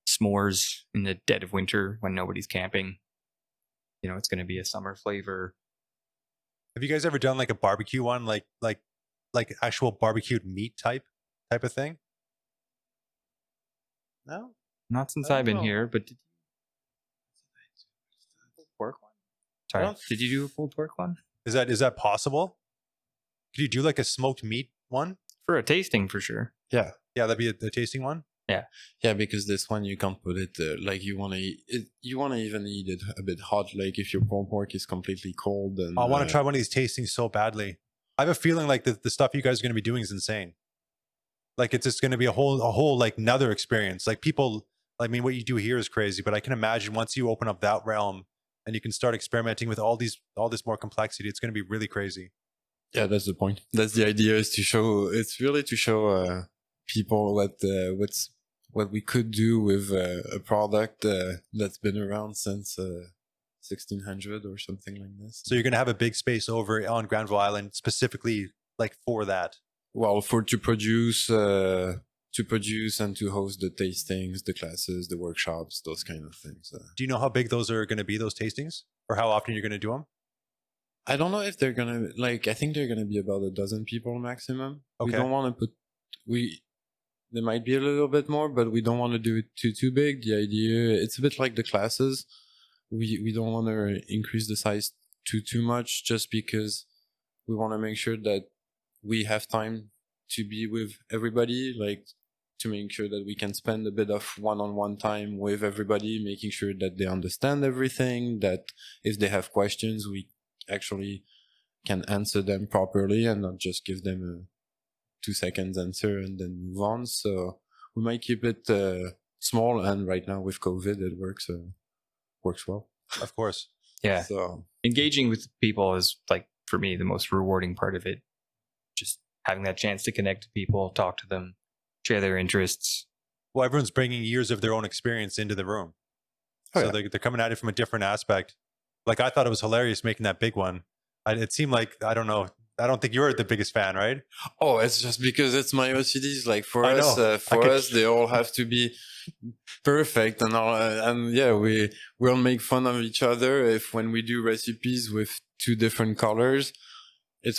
s'mores in the dead of winter when nobody's camping. You know, it's going to be a summer flavor. Have you guys ever done like a barbecue one, like actual barbecued meat type of thing? No, not since I've been here. But did you pork one? Sorry, did you do a pulled pork one? Is that possible? Could you do like a smoked meat one for a tasting? For sure. Yeah, that'd be a tasting one. Yeah, because this one you can't put it like you want to eat it. You want to even eat it a bit hot. Like if your pulled pork is completely cold, and I want to try one of these tastings so badly. I have a feeling like the stuff you guys are going to be doing is insane. Like it's just going to be a whole like another experience. Like people, I mean, what you do here is crazy, but I can imagine once you open up that realm and you can start experimenting with all this more complexity, it's going to be really crazy. Yeah, that's the point. That's the idea, is to show. It's really to show people what we could do with a product that's been around since 1600 or something like this. So you're going to have a big space over on Granville Island specifically like for that? Well, to produce and to host the tastings, the classes, the workshops, those kind of things. Do you know how big those are going to be, those tastings? Or how often you're going to do them? I don't know if they're going to, like, I think they're going to be about 12 people maximum. Okay. We don't want to there might be a little bit more, but we don't want to do it too big. The idea, it's a bit like the classes. We don't want to increase the size too much, just because we want to make sure that we have time to be with everybody, like to make sure that we can spend a bit of one-on-one time with everybody, making sure that they understand everything, that if they have questions, we actually can answer them properly and not just give them a 2 seconds answer and then move on. So we might keep it small, and right now with COVID it works well. Of course. Yeah. So engaging with people is, like, for me, the most rewarding part of it. Just having that chance to connect to people, talk to them, share their interests. Well, everyone's bringing years of their own experience into the room. So they're coming at it from a different aspect. Like, I thought it was hilarious making that big one. It seemed like, I don't know, I don't think you're the biggest fan, right? Oh, it's just because it's my OCDs. Like for us, they all have to be perfect, and yeah, we'll make fun of each other if when we do recipes with 2 different colors,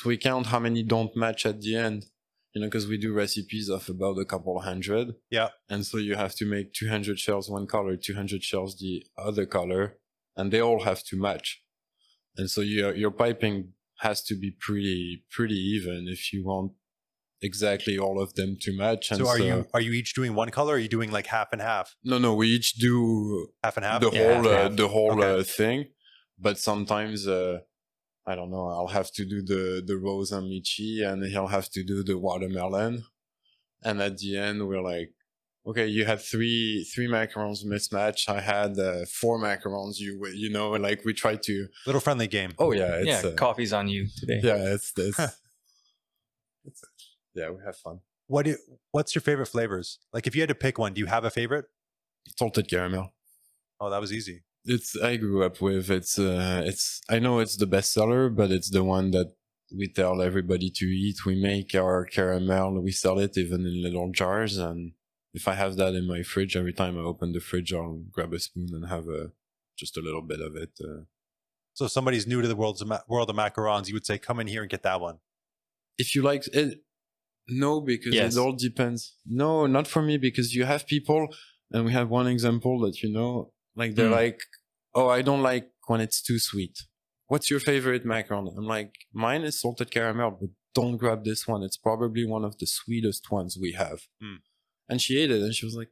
we count how many don't match at the end. You know, because we do recipes of about a couple hundred. Yeah. And so you have to make 200 shells one color, 200 shells the other color, and they all have to match. And so you're piping has to be pretty even if you want exactly all of them to match. And So are you each doing one color? Or are you doing like half and half? No, we each do Half and half? the Yeah, whole half. Okay. thing. But sometimes I don't know. I'll have to do the rose and lychee, and he'll have to do the watermelon. And at the end, we're like, okay, you had three macarons mismatched. I had 4 macarons. You know, like we try to. Little friendly game. Oh yeah, it's Yeah, coffee's on you today. yeah, it's this. Yeah, we have fun. What's your favorite flavors? Like if you had to pick one, do you have a favorite? Salted caramel. Oh, that was easy. I grew up with it's I know it's the best seller, but it's the one that we tell everybody to eat. We make our caramel, we sell it even in little jars, and if I have that in my fridge, every time I open the fridge, I'll grab a spoon and have just a little bit of it. So if somebody's new to the world of macarons, you would say, come in here and get that one. If you like it, no, because Yes. it all depends. No, not for me, because you have people, and we have one example that like they're like, oh, I don't like when it's too sweet. What's your favorite macaron? I'm like, mine is salted caramel, but don't grab this one. It's probably one of the sweetest ones we have. And she ate it, and she was like,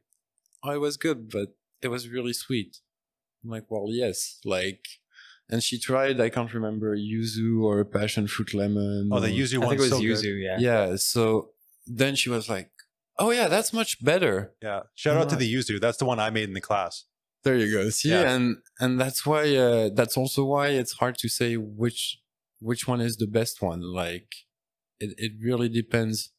oh, it was good, but it was really sweet. I'm like, well, yes, like, and she tried, I can't remember, yuzu or passion fruit lemon. Oh, the yuzu I one's think it was so yuzu. good. Yeah. Yeah, so then she was like, oh yeah, that's much better. Yeah. Shout out to the yuzu. That's the one I made in the class. There you go. See, Yeah. and that's why that's also why it's hard to say which one is the best one. Like, it really depends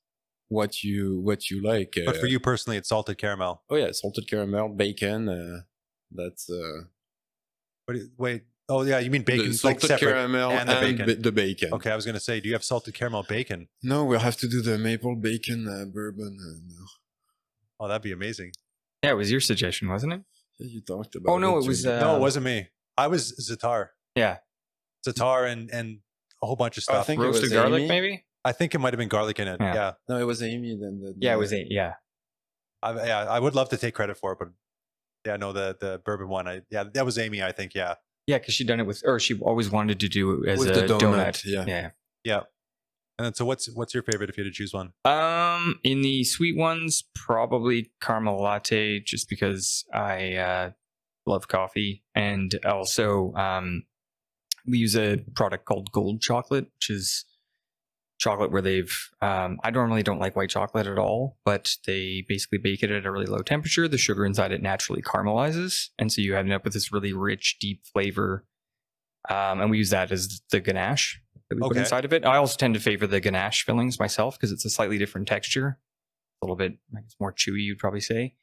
what you like. But for you personally, it's salted caramel. Oh yeah, salted caramel, bacon. That's Wait. Oh yeah, you mean bacon? the Like salted separate caramel and the bacon. the bacon. Okay, I was gonna say, do you have salted caramel bacon? No, we'll have to do the maple bacon bourbon. No. Oh, that'd be amazing. Yeah, it was your suggestion, wasn't it? You talked about. Oh no, it was. No, it wasn't me. I was Zatar. Yeah, Zatar and a whole bunch of I stuff. think it roasted was garlic, Amy. maybe. I think it might have been garlic in it. Yeah. Yeah. No, it was Amy. Then Yeah, it was 8. Yeah, I would love to take credit for it, but yeah, no, the bourbon one. That was Amy. I think. Yeah. yeah, because she done it with, or she always wanted to do it as With a the donut, donut. yeah. Yeah. And then, so what's your favorite if you had to choose one? In the sweet ones, probably caramel latte, just because I love coffee, and also we use a product called Gold Chocolate, which is chocolate where they've I normally don't like white chocolate at all, but they basically bake it at a really low temperature. The sugar inside it naturally caramelizes, and so you end up with this really rich, deep flavor. And we use that as the ganache that we put Okay. inside of it. I also tend to favor the ganache fillings myself because it's a slightly different texture, a little bit, I guess, more chewy. You'd probably say.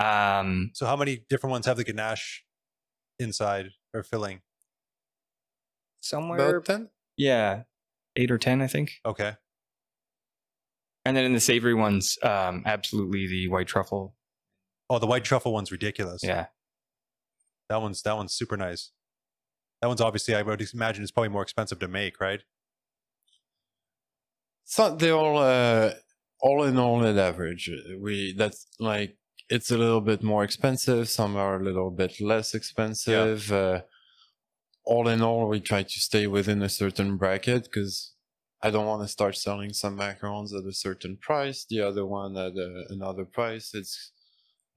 So how many different ones have the ganache inside or filling? Somewhere, About 10. yeah, 8 or 10, I think. Okay. And then in the savory ones, absolutely the white truffle. Oh, the white truffle one's ridiculous. Yeah. That one's super nice. That one's obviously, I would imagine, it's probably more expensive to make, right? So they all in all at average. That's like, it's a little bit more expensive. Some are a little bit less expensive. All in all, we try to stay within a certain bracket because I don't want to start selling some macarons at a certain price, the other one at another price.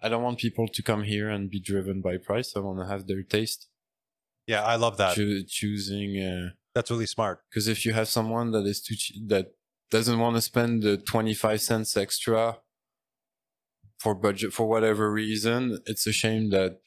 I don't want people to come here and be driven by price. I want to have their taste. Yeah, I love that. Choosing. That's really smart. Because if you have someone that is that doesn't want to spend the 25 cents extra for budget for whatever reason, it's a shame that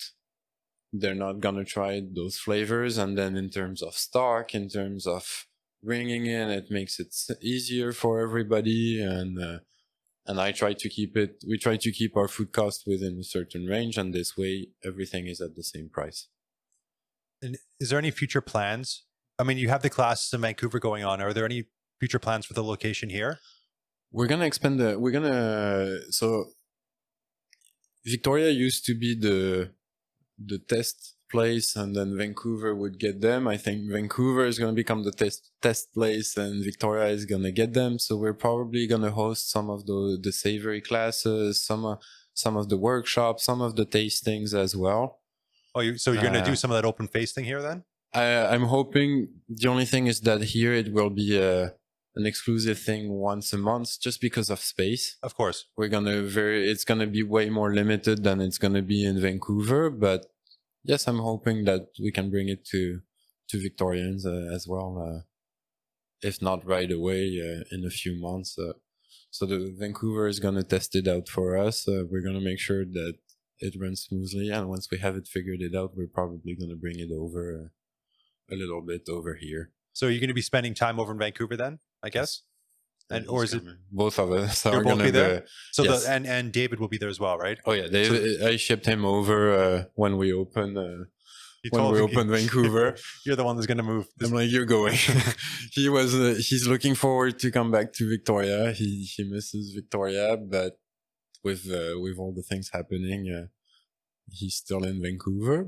they're not gonna try those flavors. And then in terms of stock, in terms of bringing in, it makes it easier for everybody. And I try to keep it. We try to keep our food cost within a certain range, and this way everything is at the same price. And is there any future plans? I mean, you have the classes in Vancouver going on. Are there any future plans for the location here? We're gonna expand so Victoria used to be the test place, and then Vancouver would get them. I think Vancouver is gonna become the test place, and Victoria is gonna get them. So we're probably gonna host some of the savory classes, some of the workshops, some of the tastings as well. Oh, so you're going to do some of that open face thing here then? I'm hoping. The only thing is that here it will be an exclusive thing once a month, just because of space. Of course. It's gonna be way more limited than it's gonna be in Vancouver. But yes, I'm hoping that we can bring it to Victorians as well. If not right away, in a few months. So the Vancouver is gonna test it out for us. We're gonna make sure that it runs smoothly, and once we have it figured it out, we're probably gonna bring it over a little bit over here. So you're going to be spending time over in Vancouver then, I guess? And or is it both of us you'll are both gonna be there? So yes. and David will be there as well, right? Oh yeah, I shipped him over when we open You when told we him open Vancouver. You're the one that's going to move. I'm like, you're going. He's looking forward to come back to Victoria. He misses Victoria, but with all the things happening, he's still in Vancouver.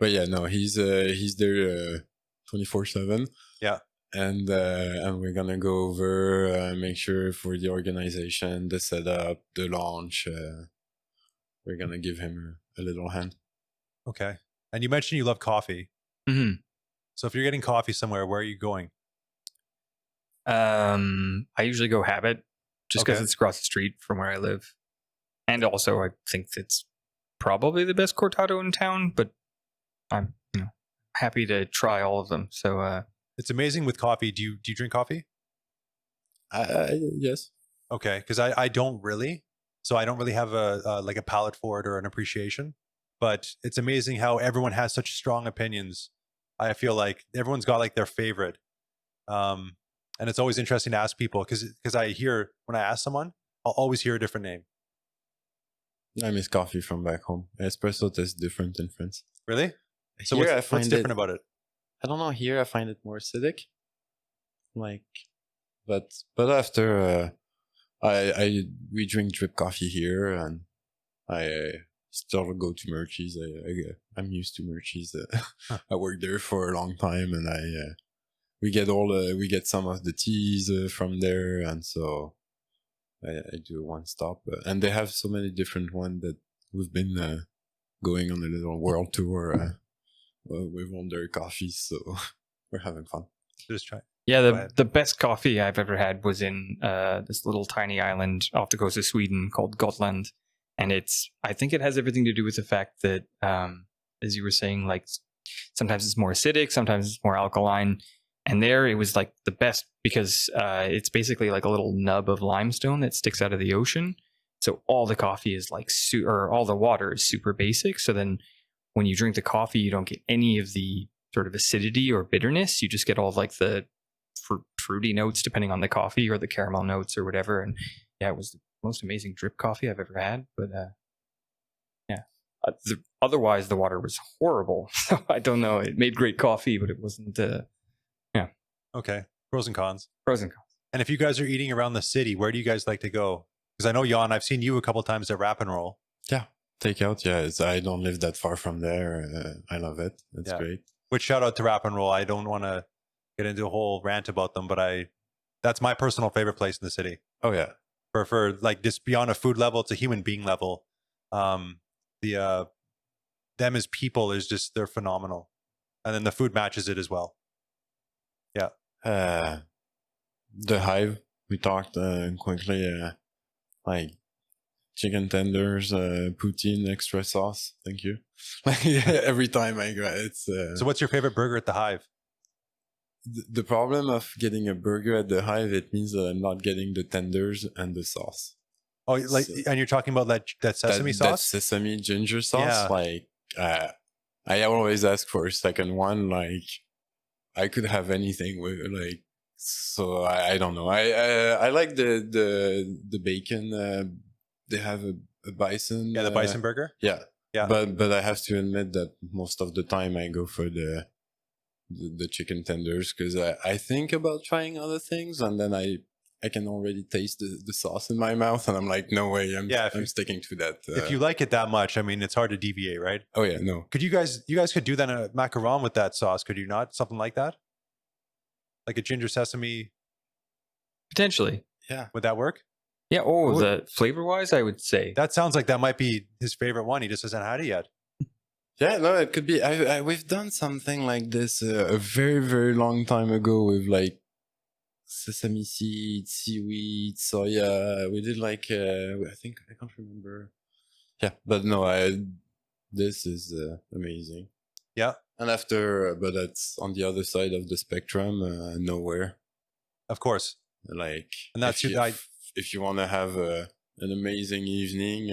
But yeah, no, he's there 24/7. Yeah. And we're gonna go over, make sure for the organization, the setup, the launch. We're gonna give him a little hand. Okay. And you mentioned you love coffee. Mm-hmm. So if you're getting coffee somewhere, where are you going? I usually go Habit, just because Okay. it's across the street from where I live, and also I think it's probably the best cortado in town. But I'm happy to try all of them. So It's amazing with coffee. Do you drink coffee? Yes. Okay, because I don't really. So I don't really have a like a palate for it or an appreciation. But it's amazing how everyone has such strong opinions. I feel like everyone's got like their favorite. And it's always interesting to ask people because I hear when I ask someone, I'll always hear a different name. I miss coffee from back home. Espresso tastes different in France. Really? So Here, what's different about it? I don't know. Here, I find it more acidic. But after we drink drip coffee here, and I still go to Murchie's. I'm used to Murchie's. I worked there for a long time, and we get some of the teas from there, and so I do one stop, and they have so many different ones that we've been going on a little world tour with all their coffees, so we're having fun. Just try. yeah, the best coffee I've ever had was in this little tiny island off the coast of Sweden called Gotland, and I think it has everything to do with the fact that, as you were saying, like sometimes it's more acidic, sometimes it's more alkaline. And there it was like the best because it's basically like a little nub of limestone that sticks out of the ocean. So all the coffee is like, or all the water is super basic. So then when you drink the coffee, you don't get any of the sort of acidity or bitterness. You just get all of like the fruity notes depending on the coffee or the caramel notes or whatever. And yeah, it was the most amazing drip coffee I've ever had. But otherwise the water was horrible. So I don't know. It made great coffee, but it wasn't... Okay. Pros and cons. Pros and cons. And if you guys are eating around the city, where do you guys like to go? Because I know, Yann, I've seen you a couple times at Wrap and Roll. Yeah, takeout. Yeah, I don't live that far from there. I love it. It's great. Which shout out to Wrap and Roll. I don't want to get into a whole rant about them, but that's my personal favorite place in the city. Oh yeah. For like just beyond a food level, it's a human being level. Them as people is just, they're phenomenal. And then the food matches it as well. Yeah. The Hive, we talked quickly, like chicken tenders, poutine, extra sauce. Thank you. Every time I go, it's. So what's your favorite burger at the Hive? The problem of getting a burger at the Hive, it means not getting the tenders and the sauce. Oh, like, and you're talking about that sesame sauce? That sesame ginger sauce. Yeah. Like, I always ask for a second one. Like, I could have anything with like. So I don't know. I like the bacon. They have a bison. Yeah, the bison burger. Yeah. Yeah. But I have to admit that most of the time I go for the chicken tenders because I think about trying other things and then I can already taste the sauce in my mouth and I'm like, no way, I'm sticking to that. If you like it that much, I mean, it's hard to deviate, right? Oh yeah, no. Could you guys could do that in a macaron with that sauce, could you not? Something like that? Like a ginger sesame? Potentially. Yeah. Would that work? Yeah. Oh, the flavor wise, I would say. That sounds like that might be his favorite one. He just hasn't had it yet. Yeah, no, it could be. We've done something like this a very, very long time ago with like sesame seeds, seaweed, soya. We did like I think I can't remember. Yeah, but no, this is amazing. Yeah, And after, but that's on the other side of the spectrum, nowhere. of course. Like, And that's if you want to have an amazing evening,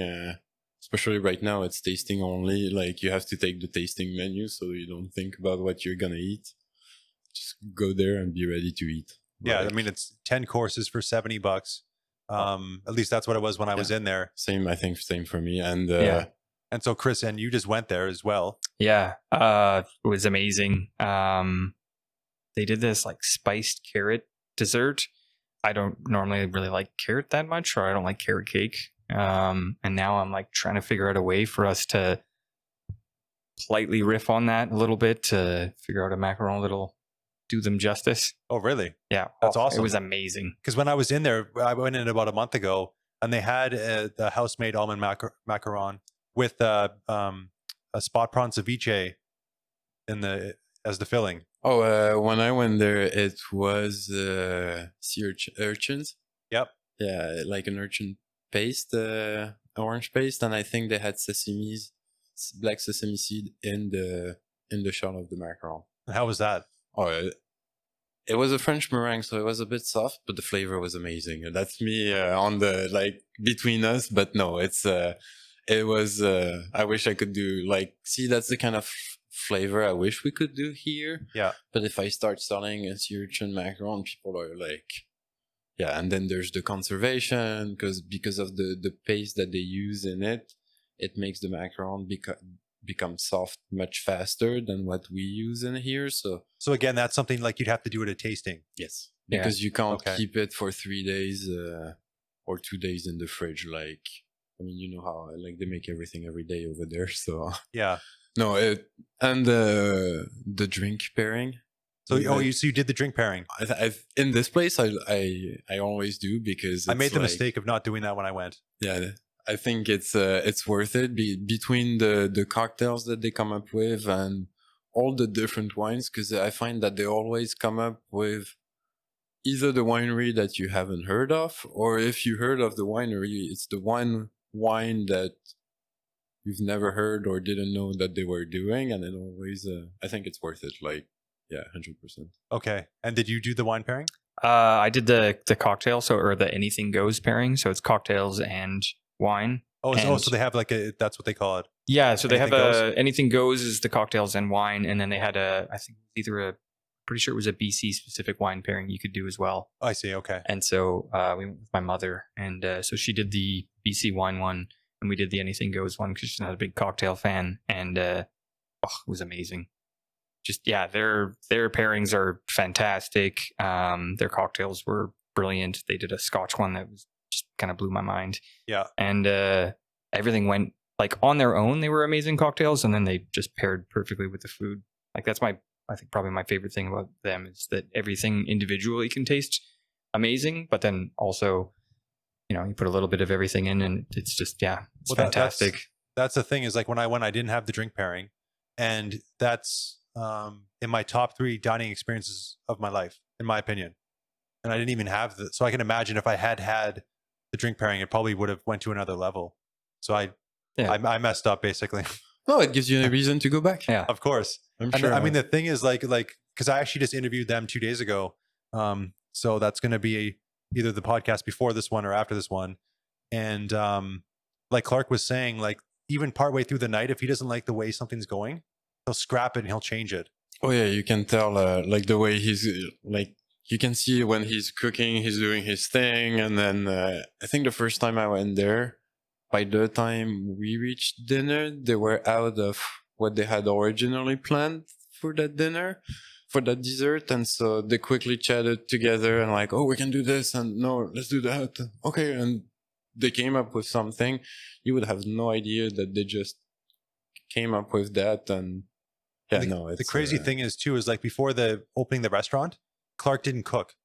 especially right now, it's tasting only. Like, you have to take the tasting menu so you don't think about what you're gonna eat. Just go there and be ready to eat. Yeah, Like, I mean it's 10 courses for $70. At least that's what it was when I was in there. same. I think same for me. And And so Chris, and you just went there as well. Yeah, it was amazing. They did this like spiced carrot dessert. I don't normally really like carrot that much, or I don't like carrot cake. And now I'm like trying to figure out a way for us to politely riff on that a little bit to figure out a macaron that'll do them justice. Oh, really? Yeah, That's awesome. It was amazing. Because when I was in there, I went in about a month ago, and they had the house-made almond macaron with a spot prawn ceviche as the filling. when I went there, it was sea urchins. Yep. Yeah, like an urchin paste, orange paste, and I think they had black sesame seed in the shell of the macaron. And how was that? Oh, it was a French meringue, so it was a bit soft, but the flavor was amazing. And that's me on the like between us, but no, it was. I wish I could do see, that's the kind of flavor I wish we could do here. Yeah. But if I start selling a sea urchin macaron, people are like, yeah. And then there's the conservation because of the paste that they use in it, it makes the macaron become soft much faster than what we use in here. So again, that's something like you'd have to do at a tasting. yes, because you can't Okay. keep it for 3 days or 2 days in the fridge. Like, I mean, you know how like they make everything every day over there. So Yeah. no, and the drink pairing. So you did the drink pairing. I've in this place I always do because I made it's the like, mistake of not doing that when I went. Yeah, I think it's worth it between the cocktails that they come up with and all the different wines, because I find that they always come up with either the winery that you haven't heard of, or if you heard of the winery, it's the one wine that you've never heard or didn't know that they were doing, and it always I think it's worth it. Like, yeah, 100%. Okay. And did you do the wine pairing? I did the cocktail, or the anything goes pairing. So it's cocktails and wine. So they have that's what they call it. Yeah, so they Anything have goes? anything goes is the cocktails and wine, and then they had I think pretty sure it was a BC specific wine pairing you could do as well. I see. Okay. And so we went with my mother, and so she did the BC wine one, and we did the anything goes one because she's not a big cocktail fan, and it was amazing. Just their pairings are fantastic. Their cocktails were brilliant. They did a Scotch one that was just kind of blew my mind. Yeah. And everything went like on their own. They were amazing cocktails, and then they just paired perfectly with the food. Like that's I think probably my favorite thing about them is that everything individually can taste amazing, but then also, you put a little bit of everything in, and it's just it's fantastic. That's the thing is like when I went, I didn't have the drink pairing, and that's in my top 3 dining experiences of my life, in my opinion. And I didn't even have so I can imagine if I had the drink pairing, it probably would have went to another level. So I messed up basically. No, it gives you a reason to go back. Yeah, Of course. I'm sure. I mean, the thing is like, cause I actually just interviewed them 2 days ago. So that's going to be either the podcast before this one or after this one. And, like Clark was saying, like even partway through the night, if he doesn't like the way something's going, he'll scrap it and he'll change it. Oh yeah, you can tell like the way he's like, you can see when he's cooking, he's doing his thing. And then I think the first time I went there, by the time we reached dinner, they were out of what they had originally planned for that dinner, for that dessert. And so they quickly chatted together and like, oh, we can do this. And no, let's do that. Okay. And they came up with something. You would have no idea that they just came up with that. And the crazy thing is too, is like before the opening the restaurant, Clark didn't cook.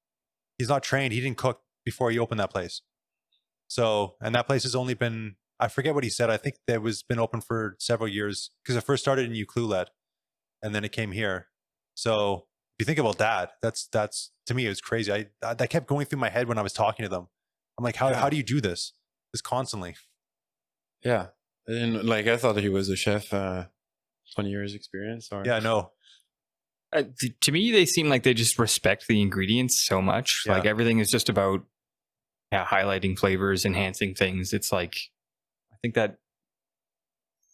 He's not trained. He didn't cook before he opened that place. So, and that place has only been I forget what he said. I think that was been open for several years because it first started in Ucluelet and then it came here. So if you think about that, that's to me, it was crazy. That kept going through my head when I was talking to them. I'm like, how do you do this constantly? Yeah. And like, I thought he was a chef, 20 years experience. Or Yeah, no. To me, they seem like they just respect the ingredients so much. Yeah. Like everything is just about highlighting flavors, enhancing things. It's like, I think that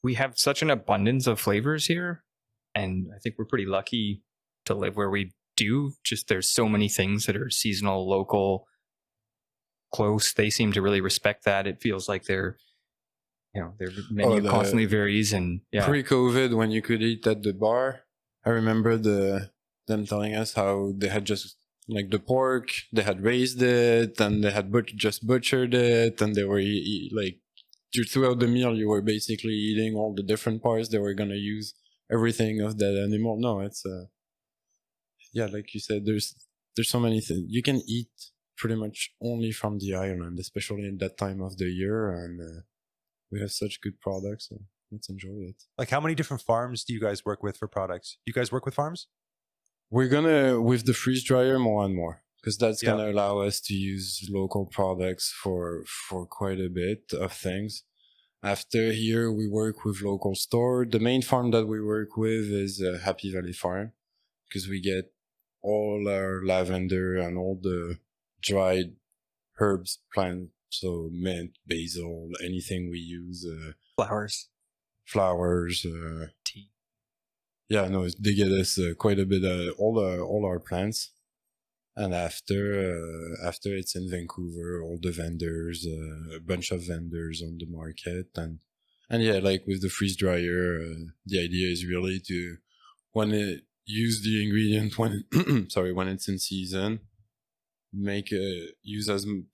we have such an abundance of flavors here. And I think we're pretty lucky to live where we do. Just there's so many things that are seasonal, local, close. They seem to really respect that. It feels like their menu constantly varies. And pre-COVID, when you could eat at the bar, I remember them telling us how they had just like the pork, they had raised it, and they had just butchered it, and they were like throughout the meal, you were basically eating all the different parts. They were gonna use everything of that animal. No, it's like you said, there's so many things you can eat pretty much only from the island, especially in that time of the year, and we have such good products, so let's enjoy it. Like, how many different farms do you guys work with for products? You guys work with farms? We're gonna, with the freeze dryer, more and more, because that's gonna allow us to use local products for quite a bit of things. After here, we work with local store. The main farm that we work with is Happy Valley Farm, because we get all our lavender and all the dried herbs plant, so mint, basil, anything we use. Flowers, tea. Yeah, no, they get us quite a bit of all our plants. And after it's in Vancouver, all the vendors, a bunch of vendors on the market, and yeah, like with the freeze dryer, the idea is really to use the ingredient when when it's in season,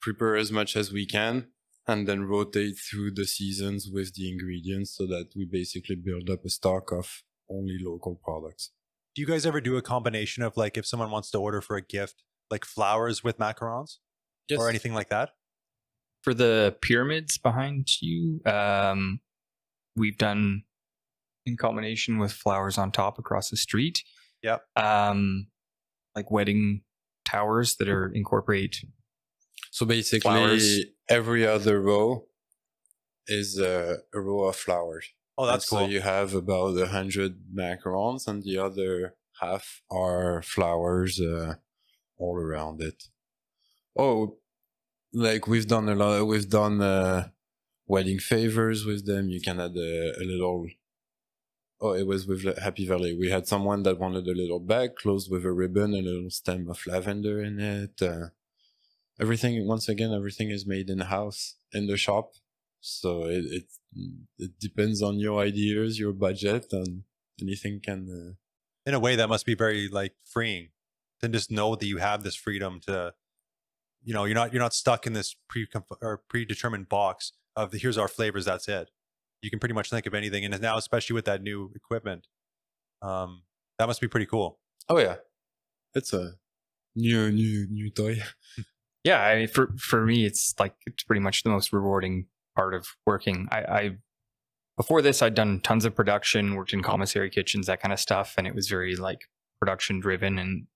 prepare as much as we can, and then rotate through the seasons with the ingredients so that we basically build up a stock of only local products. Do you guys ever do a combination of, like, if someone wants to order for a gift, like flowers with macarons? Yes. Or anything like that? For the pyramids behind you, we've done in combination with flowers on top across the street. Yep. Like wedding towers that incorporate. So basically, flowers. Every other row is a row of flowers. Oh, that's cool. So you have about 100 macarons, and the other half are flowers all around it. Oh, like we've done wedding favors with them. You can add a little. Oh, it was with Happy Valley. We had someone that wanted a little bag closed with a ribbon, a little stem of lavender in it. Everything is made in house in the shop. So it depends on your ideas, your budget, and anything can. In a way, that must be very, like, freeing to just know that you have this freedom to, you're not stuck in this predetermined box of here's our flavors. That's it. You can pretty much think of anything, and now, especially with that new equipment, that must be pretty cool. Oh yeah, it's a new toy. Yeah, I mean, for me, it's pretty much the most rewarding part of working. I before this, I'd done tons of production, worked in commissary kitchens, that kind of stuff, and it was very like production driven, and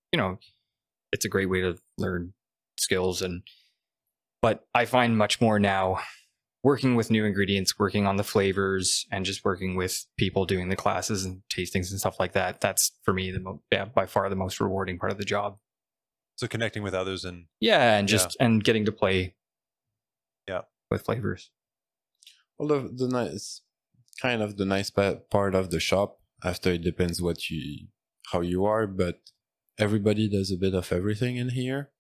it's a great way to learn skills. But I find much more now working with new ingredients, working on the flavors, and just working with people doing the classes and tastings and stuff like that. That's for me by far the most rewarding part of the job. So connecting with others and and getting to play with flavors. Well, the nice part of the shop, after it depends how you are, but everybody does a bit of everything in here,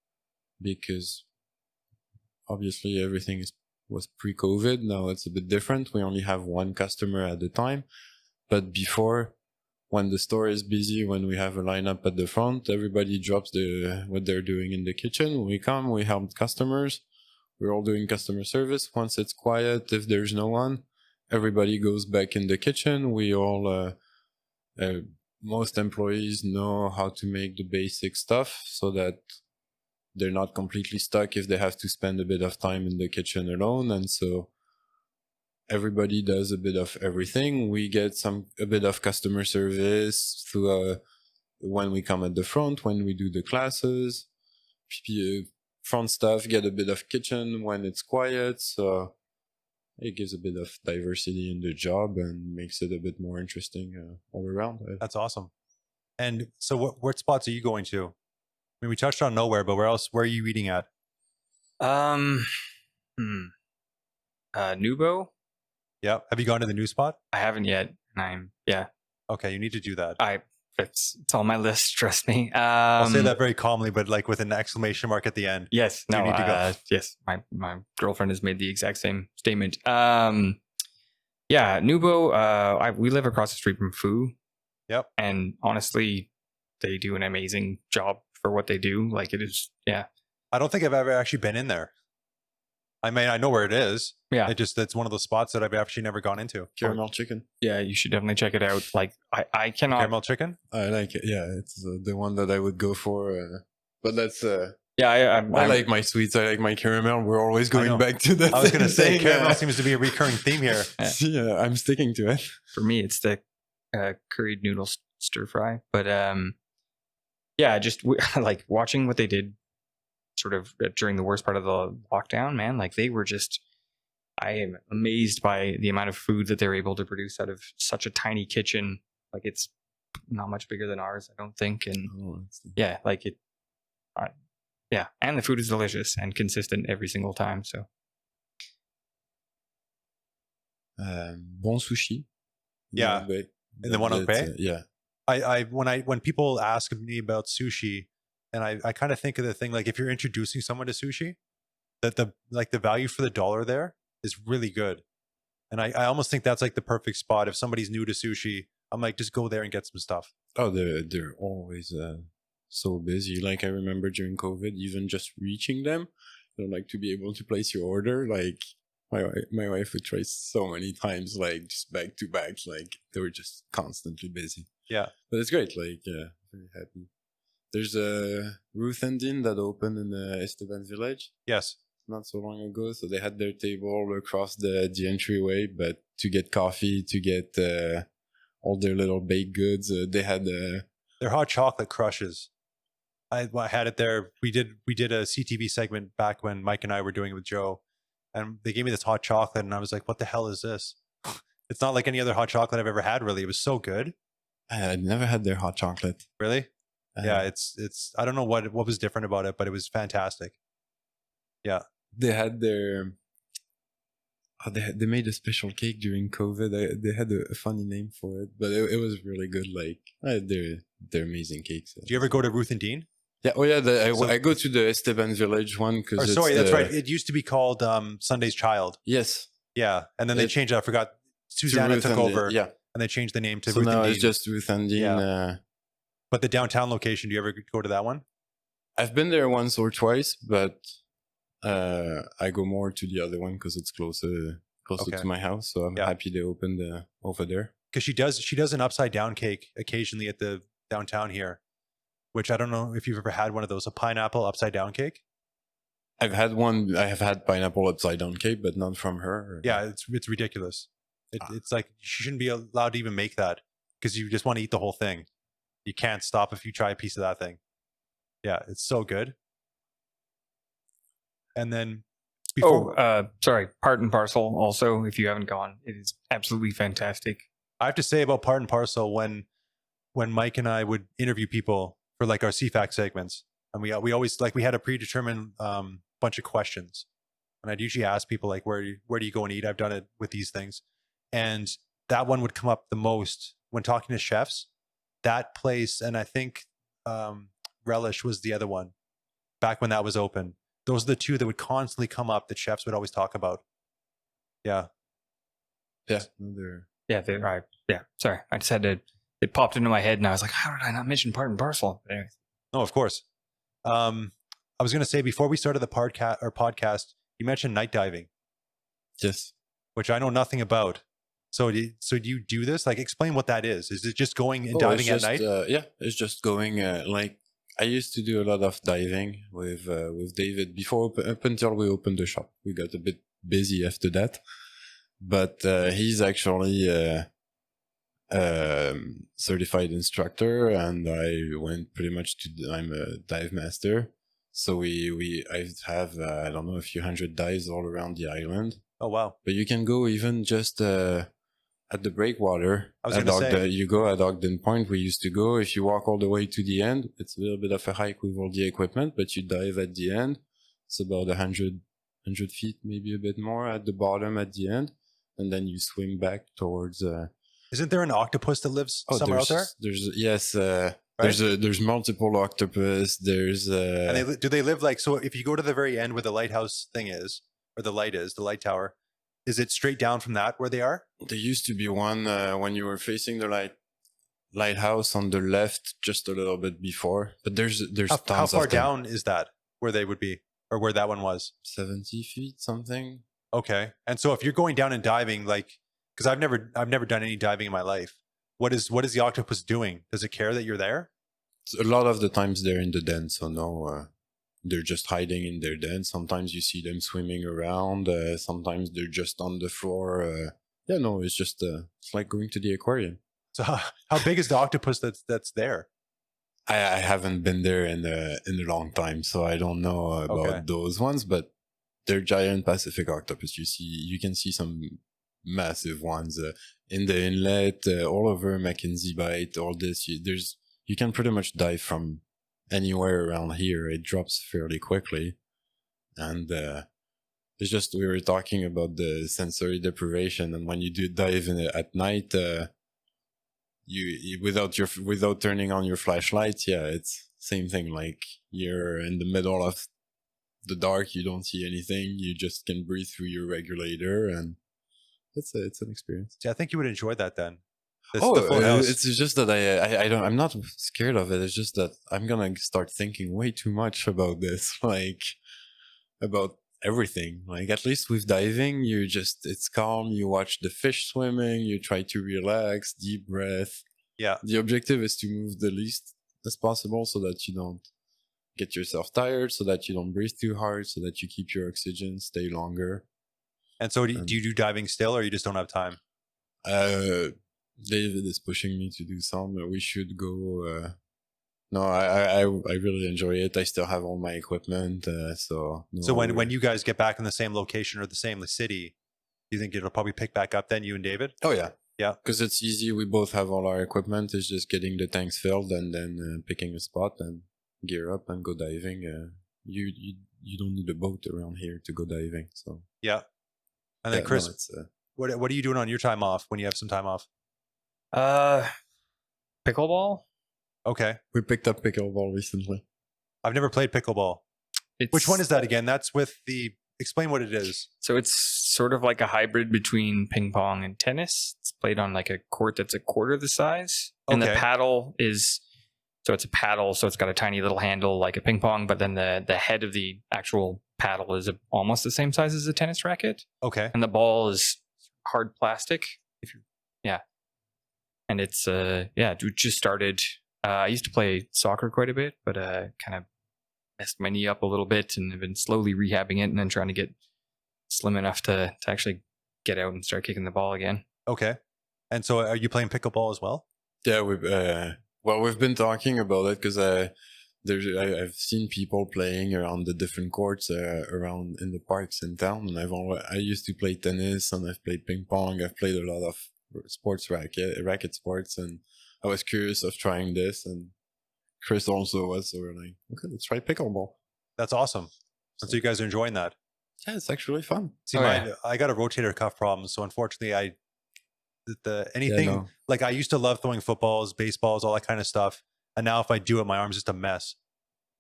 because obviously everything was pre-COVID. Now it's a bit different. We only have one customer at a time, but before, when the store is busy, when we have a lineup at the front, everybody drops what they're doing in the kitchen. We come, we help customers. We're all doing customer service. Once it's quiet, if there's no one, everybody goes back in the kitchen. We all, most employees know how to make the basic stuff so that they're not completely stuck if they have to spend a bit of time in the kitchen alone. And so everybody does a bit of everything. We get a bit of customer service through when we come at the front, when we do the classes. Front staff get a bit of kitchen when it's quiet, so it gives a bit of diversity in the job and makes it a bit more interesting all around. That's awesome. And so what spots are you going to? I mean, we touched on Nowhere, but where are you eating at? Nubo? Yeah. Have you gone to the new spot? I haven't yet. Okay, you need to do that. It's on my list, trust me. I'll say that very calmly, but like with an exclamation mark at the end. Yes. No, You need to go. Yes. My girlfriend has made the exact same statement. Nubo, we live across the street from Foo. Yep. And honestly, they do an amazing job for what they do. Like, it is, yeah. I don't think I've ever actually been in there. I mean, I know where it is. Yeah. It's one of those spots that I've actually never gone into. Caramel chicken. Yeah, you should definitely check it out. Like, I cannot. Caramel chicken? I like it. Yeah, it's the one that I would go for. But that's Yeah, I like my sweets. I like my caramel. We're always I know. going back to that. I was going to say, thing, caramel seems to be a recurring theme here. Yeah, I'm sticking to it. For me, it's the curried noodle stir fry. But just like watching what they did sort of during the worst part of the lockdown, man. Like, they were just, I am amazed by the amount of food that they're able to produce out of such a tiny kitchen. Like, it's not much bigger than ours, I don't think. And yeah, like it. Yeah, and the food is delicious and consistent every single time. So, Bon Sushi. Yeah, and the one on Bay. Yeah, when people ask me about sushi, and I kind of think of the thing like if you're introducing someone to sushi, that the value for the dollar there is really good, and I almost think that's like the perfect spot if somebody's new to sushi. I'm like, just go there and get some stuff. Oh, they're always so busy. Like, I remember during COVID, even just reaching them, like to be able to place your order. Like, my wife would try so many times, like just back to back. Like, they were just constantly busy. Yeah, but it's great. Like, very happy. There's a Ruth and Dean that opened in the Esteban Village. Yes. Not so long ago. So they had their table across the entryway, but to get coffee, to get all their little baked goods, they had their hot chocolate crushes. I had it there. We did a CTV segment back when Mike and I were doing it with Joe, and they gave me this hot chocolate, and I was like, "What the hell is this?" It's not like any other hot chocolate I've ever had. Really, it was so good. I'd never had their hot chocolate. Really? Yeah, it's I don't know what was different about it, but it was fantastic. Yeah. They had their they made a special cake during COVID. They had a funny name for it, but it was really good. Like, they're amazing cakes. Do you ever go to Ruth and Dean? Yeah. Oh yeah. I go to the Esteban Village one because sorry, that's right. It used to be called Sunday's Child. Yes. Yeah, and then they changed it. I forgot. Susanna took over. Yeah. And they changed the name to so Ruth now and Dean. it's just Ruth and Dean. Yeah. But the downtown location, do you ever go to that one? I've been there once or twice, but I go more to the other one because it's closer to my house. So I'm happy they opened over there. Because she does an upside down cake occasionally at the downtown here, which I don't know if you've ever had one of those, a pineapple upside down cake. I've had one. I have had pineapple upside down cake, but not from her. Yeah, it's ridiculous. It's like you shouldn't be allowed to even make that because you just want to eat the whole thing. You can't stop if you try a piece of that thing. Yeah, it's so good. And then sorry, Part and Parcel also, if you haven't gone, it is absolutely fantastic. I have to say about Part and Parcel, when Mike and I would interview people for like our CFAC segments, and we always, like, we had a predetermined bunch of questions, and I'd usually ask people like, where do you go and eat? I've done it with these things, and that one would come up the most when talking to chefs. That place, and I think Relish was the other one back when that was open. Those are the two that would constantly come up that chefs would always talk about. Yeah. Yeah. Sorry. I just had to, it popped into my head and I was like, how did I not mention Part and Parcel? But anyways. No, of course. I was going to say, before we started the podcast, you mentioned night diving. Yes. Which I know nothing about. So do you do this? Like, explain what that is. Is it just going and diving at night? Yeah, it's just going. Like, I used to do a lot of diving with David before, up until we opened the shop. We got a bit busy after that, but he's actually certified instructor, and I went pretty much I'm a dive master. So I have I don't know, a few hundred dives all around the island. Oh wow! But you can go even just at the breakwater. I was going to say, you go at Ogden Point. We used to go. If you walk all the way to the end, it's a little bit of a hike with all the equipment, but you dive at the end. It's about 100 feet, maybe a bit more at the bottom at the end, and then you swim back towards. Isn't there an octopus that lives somewhere out there? Right? There's multiple octopus. There's and do they live like, so if you go to the very end where the lighthouse thing is, or the light tower, is it straight down from that where they are? There used to be one when you were facing the lighthouse on the left, just a little bit before. But there's how far down is that where they would be, or where that one was? 70 feet something. Okay, and so if you're going down and diving, like, because I've never done any diving in my life. What is the octopus doing? Does it care that you're there? A lot of the times they're in the den, so no, they're just hiding in their den. Sometimes you see them swimming around. Sometimes they're just on the floor. It's just it's like going to the aquarium. So how big is the octopus that's there? I haven't been there in a long time, so I don't know about those ones. But they're giant Pacific octopus. You can see some massive ones in the inlet, all over Mackenzie Bight. All this, you can pretty much dive from anywhere around here. It drops fairly quickly, and it's just, we were talking about the sensory deprivation, and when you do dive at night, you without turning on your flashlights, it's same thing. Like, you're in the middle of the dark, you don't see anything, you just can breathe through your regulator, and it's an experience. See, I think you would enjoy that then. It's just that I'm not scared of it. It's just that I'm gonna start thinking way too much about this, like about everything. Like, at least with diving, it's calm. You watch the fish swimming. You try to relax, deep breath. Yeah. The objective is to move the least as possible, so that you don't get yourself tired, so that you don't breathe too hard, so that you keep your oxygen, stay longer. And so do you do diving still, or you just don't have time? David is pushing me to do some. We should go. No, I really enjoy it. I still have all my equipment. So when you guys get back in the same location or the same city, do you think it'll probably pick back up then, you and David? Oh yeah. Yeah. Because it's easy. We both have all our equipment. It's just getting the tanks filled and then picking a spot and gear up and go diving. You don't need a boat around here to go diving. So yeah. And then Chris, what are you doing on your time off when you have some time off? Pickleball. Okay. We picked up pickleball recently. I've never played pickleball. Which one is that again? That's with explain what it is. So it's sort of like a hybrid between ping pong and tennis. It's played on like a court that's a quarter the size. And the paddle it's a paddle, so it's got a tiny little handle like a ping pong, but then the head of the actual paddle is almost the same size as a tennis racket. Okay. And the ball is hard plastic. And it's we just started. I used to play soccer quite a bit, but kind of messed my knee up a little bit, and I've been slowly rehabbing it and then trying to get slim enough to actually get out and start kicking the ball again. Okay. And so are you playing pickleball as well? Yeah, we've been talking about it because I've seen people playing around the different courts around in the parks in town, and I used to play tennis, and I've played ping pong. I've played a lot of sports racket sports, and I was curious of trying this, and Chris also was, so we're like, okay, let's try pickleball. That's awesome. So you guys are enjoying that? Yeah, it's actually fun. See, I got a rotator cuff problem, so unfortunately like I used to love throwing footballs, baseballs, all that kind of stuff, and now if I do it, my arm's just a mess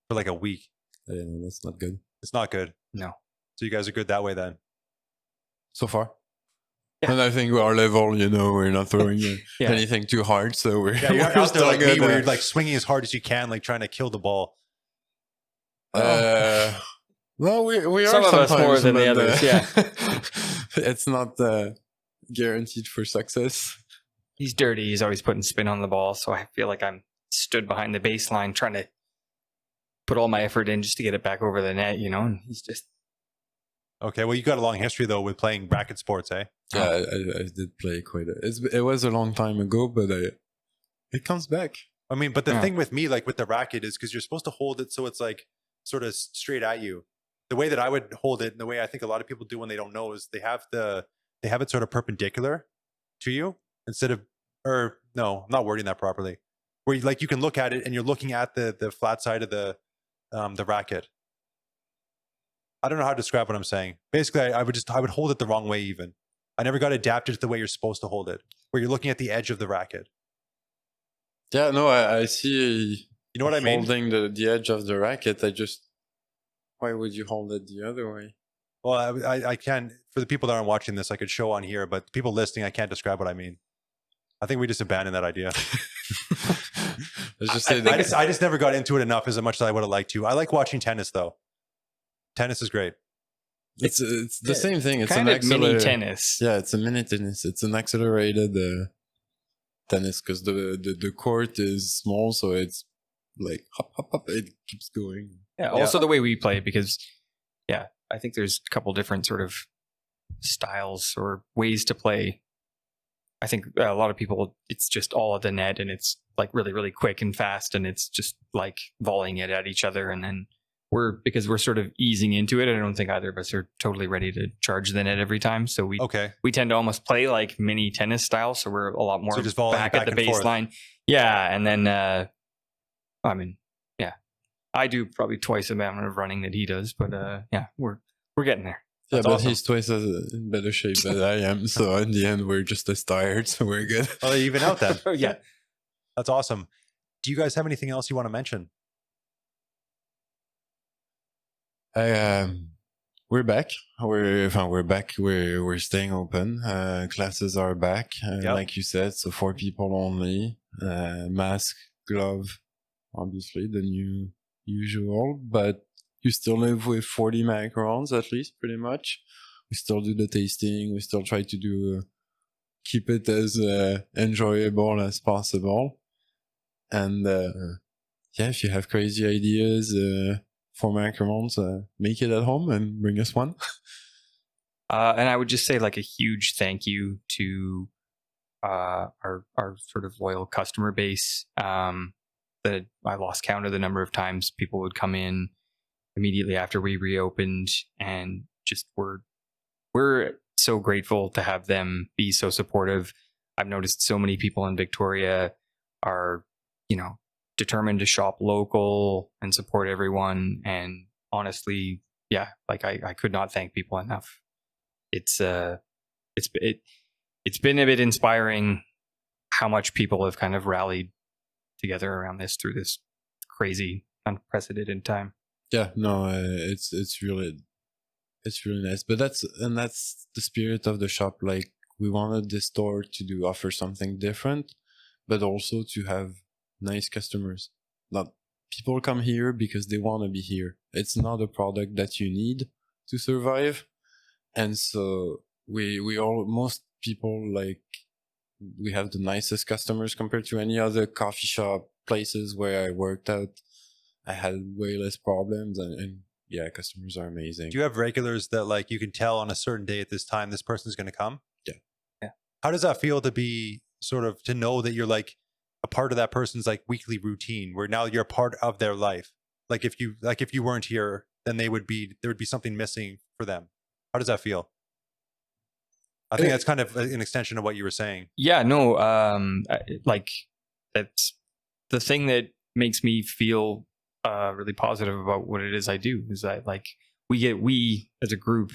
for like a week. Yeah, that's not good. It's not good. No. So you guys are good that way then? So far. Yeah. And I think our level, we're not throwing anything too hard, so we're you're out there like me, where you're like swinging as hard as you can, like trying to kill the ball. Well, we some are of us more than the others. Yeah, it's not guaranteed for success. He's dirty. He's always putting spin on the ball, so I feel like I'm stood behind the baseline trying to put all my effort in just to get it back over the net. And he's just. Okay, well, you got a long history though with playing racket sports, eh? Yeah, I did play quite it was a long time ago, but it comes back. I mean, but the Yeah. thing with me, like with the racket, is because you're supposed to hold it so it's like sort of straight at you. The way that I would hold it, and the way I think a lot of people do when they don't know, is they have it sort of perpendicular to you instead of, or no, I'm not wording that properly. Where you can look at it and you're looking at the flat side of the racket. I don't know how to describe what I'm saying. Basically, I would hold it the wrong way even. I never got adapted to the way you're supposed to hold it, where you're looking at the edge of the racket. Yeah, no, I see. You know what I mean? Holding the edge of the racket, why would you hold it the other way? Well, I can, for the people that aren't watching this, I could show on here, but people listening, I can't describe what I mean. I think we just abandoned that idea. Let's just say that. I just never got into it enough as much as I would have liked to. I like watching tennis though. Tennis is great. It's the same thing. It's kind an of mini tennis. Yeah, it's a mini tennis. It's an accelerated tennis because the court is small, so it's like hop hop hop. It keeps going. Yeah. Also, the way we play, because I think there's a couple different sort of styles or ways to play. I think a lot of people, it's just all at the net, and it's like really, really quick and fast, and it's just like volleying it at each other, and then because we're sort of easing into it. I don't think either of us are totally ready to charge the net every time. So we tend to almost play like mini tennis style. So we're a lot more just back at the baseline. Yeah. And then, I do probably twice the amount of running that he does, but we're getting there. That's awesome. He's twice in better shape than I am. So in the end, we're just as tired. So we're good. Well, they even out then. Yeah. That's awesome. Do you guys have anything else you want to mention? We're back. We're back. We're staying open. Classes are back, like you said. So 4 people only. Mask, glove, obviously the new usual. But you still live with 40 macarons at least, pretty much. We still do the tasting. We still try to do keep it as enjoyable as possible. And if you have crazy ideas. For macarons, make it at home and bring us one. And I would just say like a huge thank you to our sort of loyal customer base. That I lost count of the number of times people would come in immediately after we reopened, and just we're so grateful to have them be so supportive. I've noticed so many people in Victoria are, determined to shop local and support everyone. And honestly, I could not thank people enough. It's been a bit inspiring how much people have kind of rallied together around this through this crazy, unprecedented time. Yeah, no, it's really nice. But that's the spirit of the shop. Like, we wanted this store to offer something different, but also to have nice customers. Not people come here because they want to be here. It's not a product that you need to survive. And so most people, like, we have the nicest customers compared to any other coffee shop places where I worked out. I had way less problems, and customers are amazing. Do you have regulars that, like, you can tell on a certain day at this time this person's going to come? Yeah. How does that feel to be sort of, to know that you're like a part of that person's like weekly routine, where now you're a part of their life? Like if you weren't here, then there would be something missing for them. How does that feel? I think that's kind of an extension of what you were saying. Yeah, no, like that's the thing that makes me feel really positive about what it is I do, is that like we as a group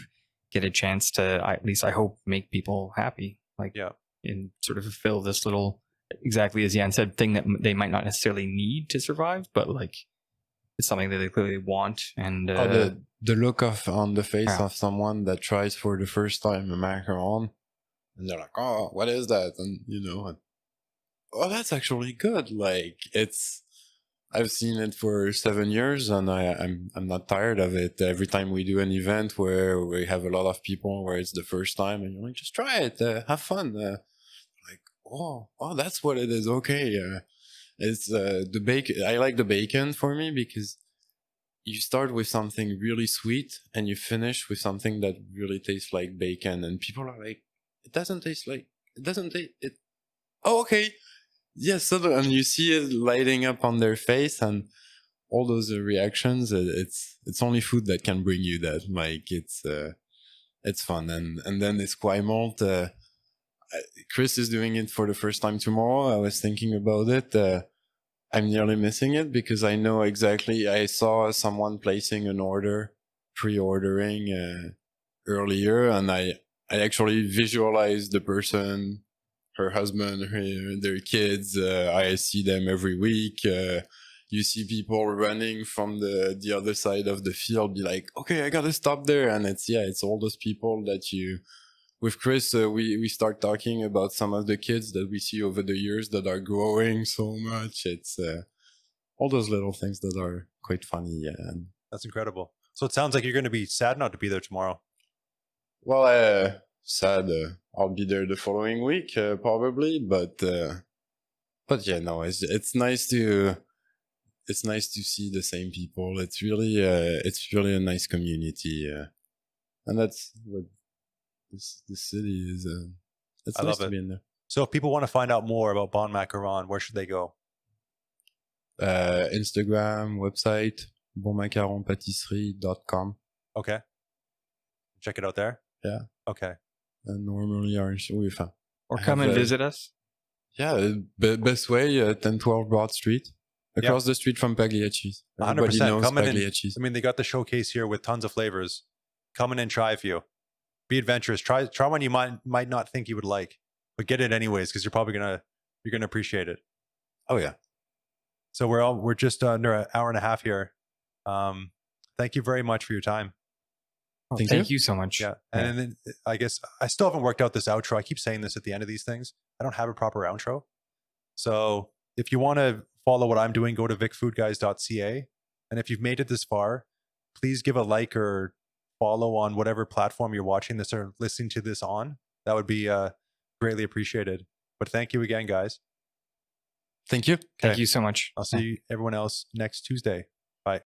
get a chance to, at least I hope, make people happy, like, and sort of fulfill this little, exactly as Yann said, thing that they might not necessarily need to survive, but like it's something that they clearly want. And the look on the face of someone that tries for the first time a macaron, and they're like, "Oh, what is that?" And oh, that's actually good. Like, I've seen it for 7 years, and I'm not tired of it. Every time we do an event where we have a lot of people, where it's the first time, and you're like, just try it, have fun. Like, oh, that's what it is. Okay, it's the bacon. I like the bacon for me because you start with something really sweet and you finish with something that really tastes like bacon, and people are like, it doesn't taste it. Oh, okay. Yes. So, and you see it lighting up on their face and all those reactions. It's only food that can bring you that. Like it's fun. And then Esquimalt, Chris is doing it for the first time tomorrow. I was thinking about it. I'm nearly missing it because I know exactly. I saw someone placing an order, pre-ordering earlier, and I actually visualized the person, her husband, their kids. I see them every week. You see people running from the other side of the field, be like, okay, I gotta stop there. And it's all those people that you, with Chris, we start talking about some of the kids that we see over the years that are growing so much. It's all those little things that are quite funny. Yeah. And That's incredible. So it sounds like you're going to be sad not to be there tomorrow. well, sad. I'll be there the following week, probably. But yeah, no, it's nice to see the same people. It's really a nice community, and that's what this city is. It's I nice love to it. be in there. So if people want to find out more about Bon Macaron, where should they go? Instagram, website, bonmacaronpatisserie.com. Okay. Check it out there. Yeah. Okay. And normally Or come and visit us. Yeah, best way, 1012 Broad Street. Across the street from Pagliacci's. 100%. Come in. Pagliacci's. I mean, they got the showcase here with tons of flavors. Come in and try a few. Be adventurous. Try one you might not think you would like, but get it anyways because you're probably gonna appreciate it. Oh yeah. So we're just under an hour and a half here. Thank you very much for your time. Thank you so much. Yeah. And then I guess I still haven't worked out this outro. I keep saying this at the end of these things. I don't have a proper outro. So if you want to follow what I'm doing, go to VicFoodGuys.ca. And if you've made it this far, please give a like or follow on whatever platform you're watching this or listening to this on. That would be greatly appreciated. But thank you again, guys. Thank you. Thank you so much. I'll see everyone else next Tuesday. Bye.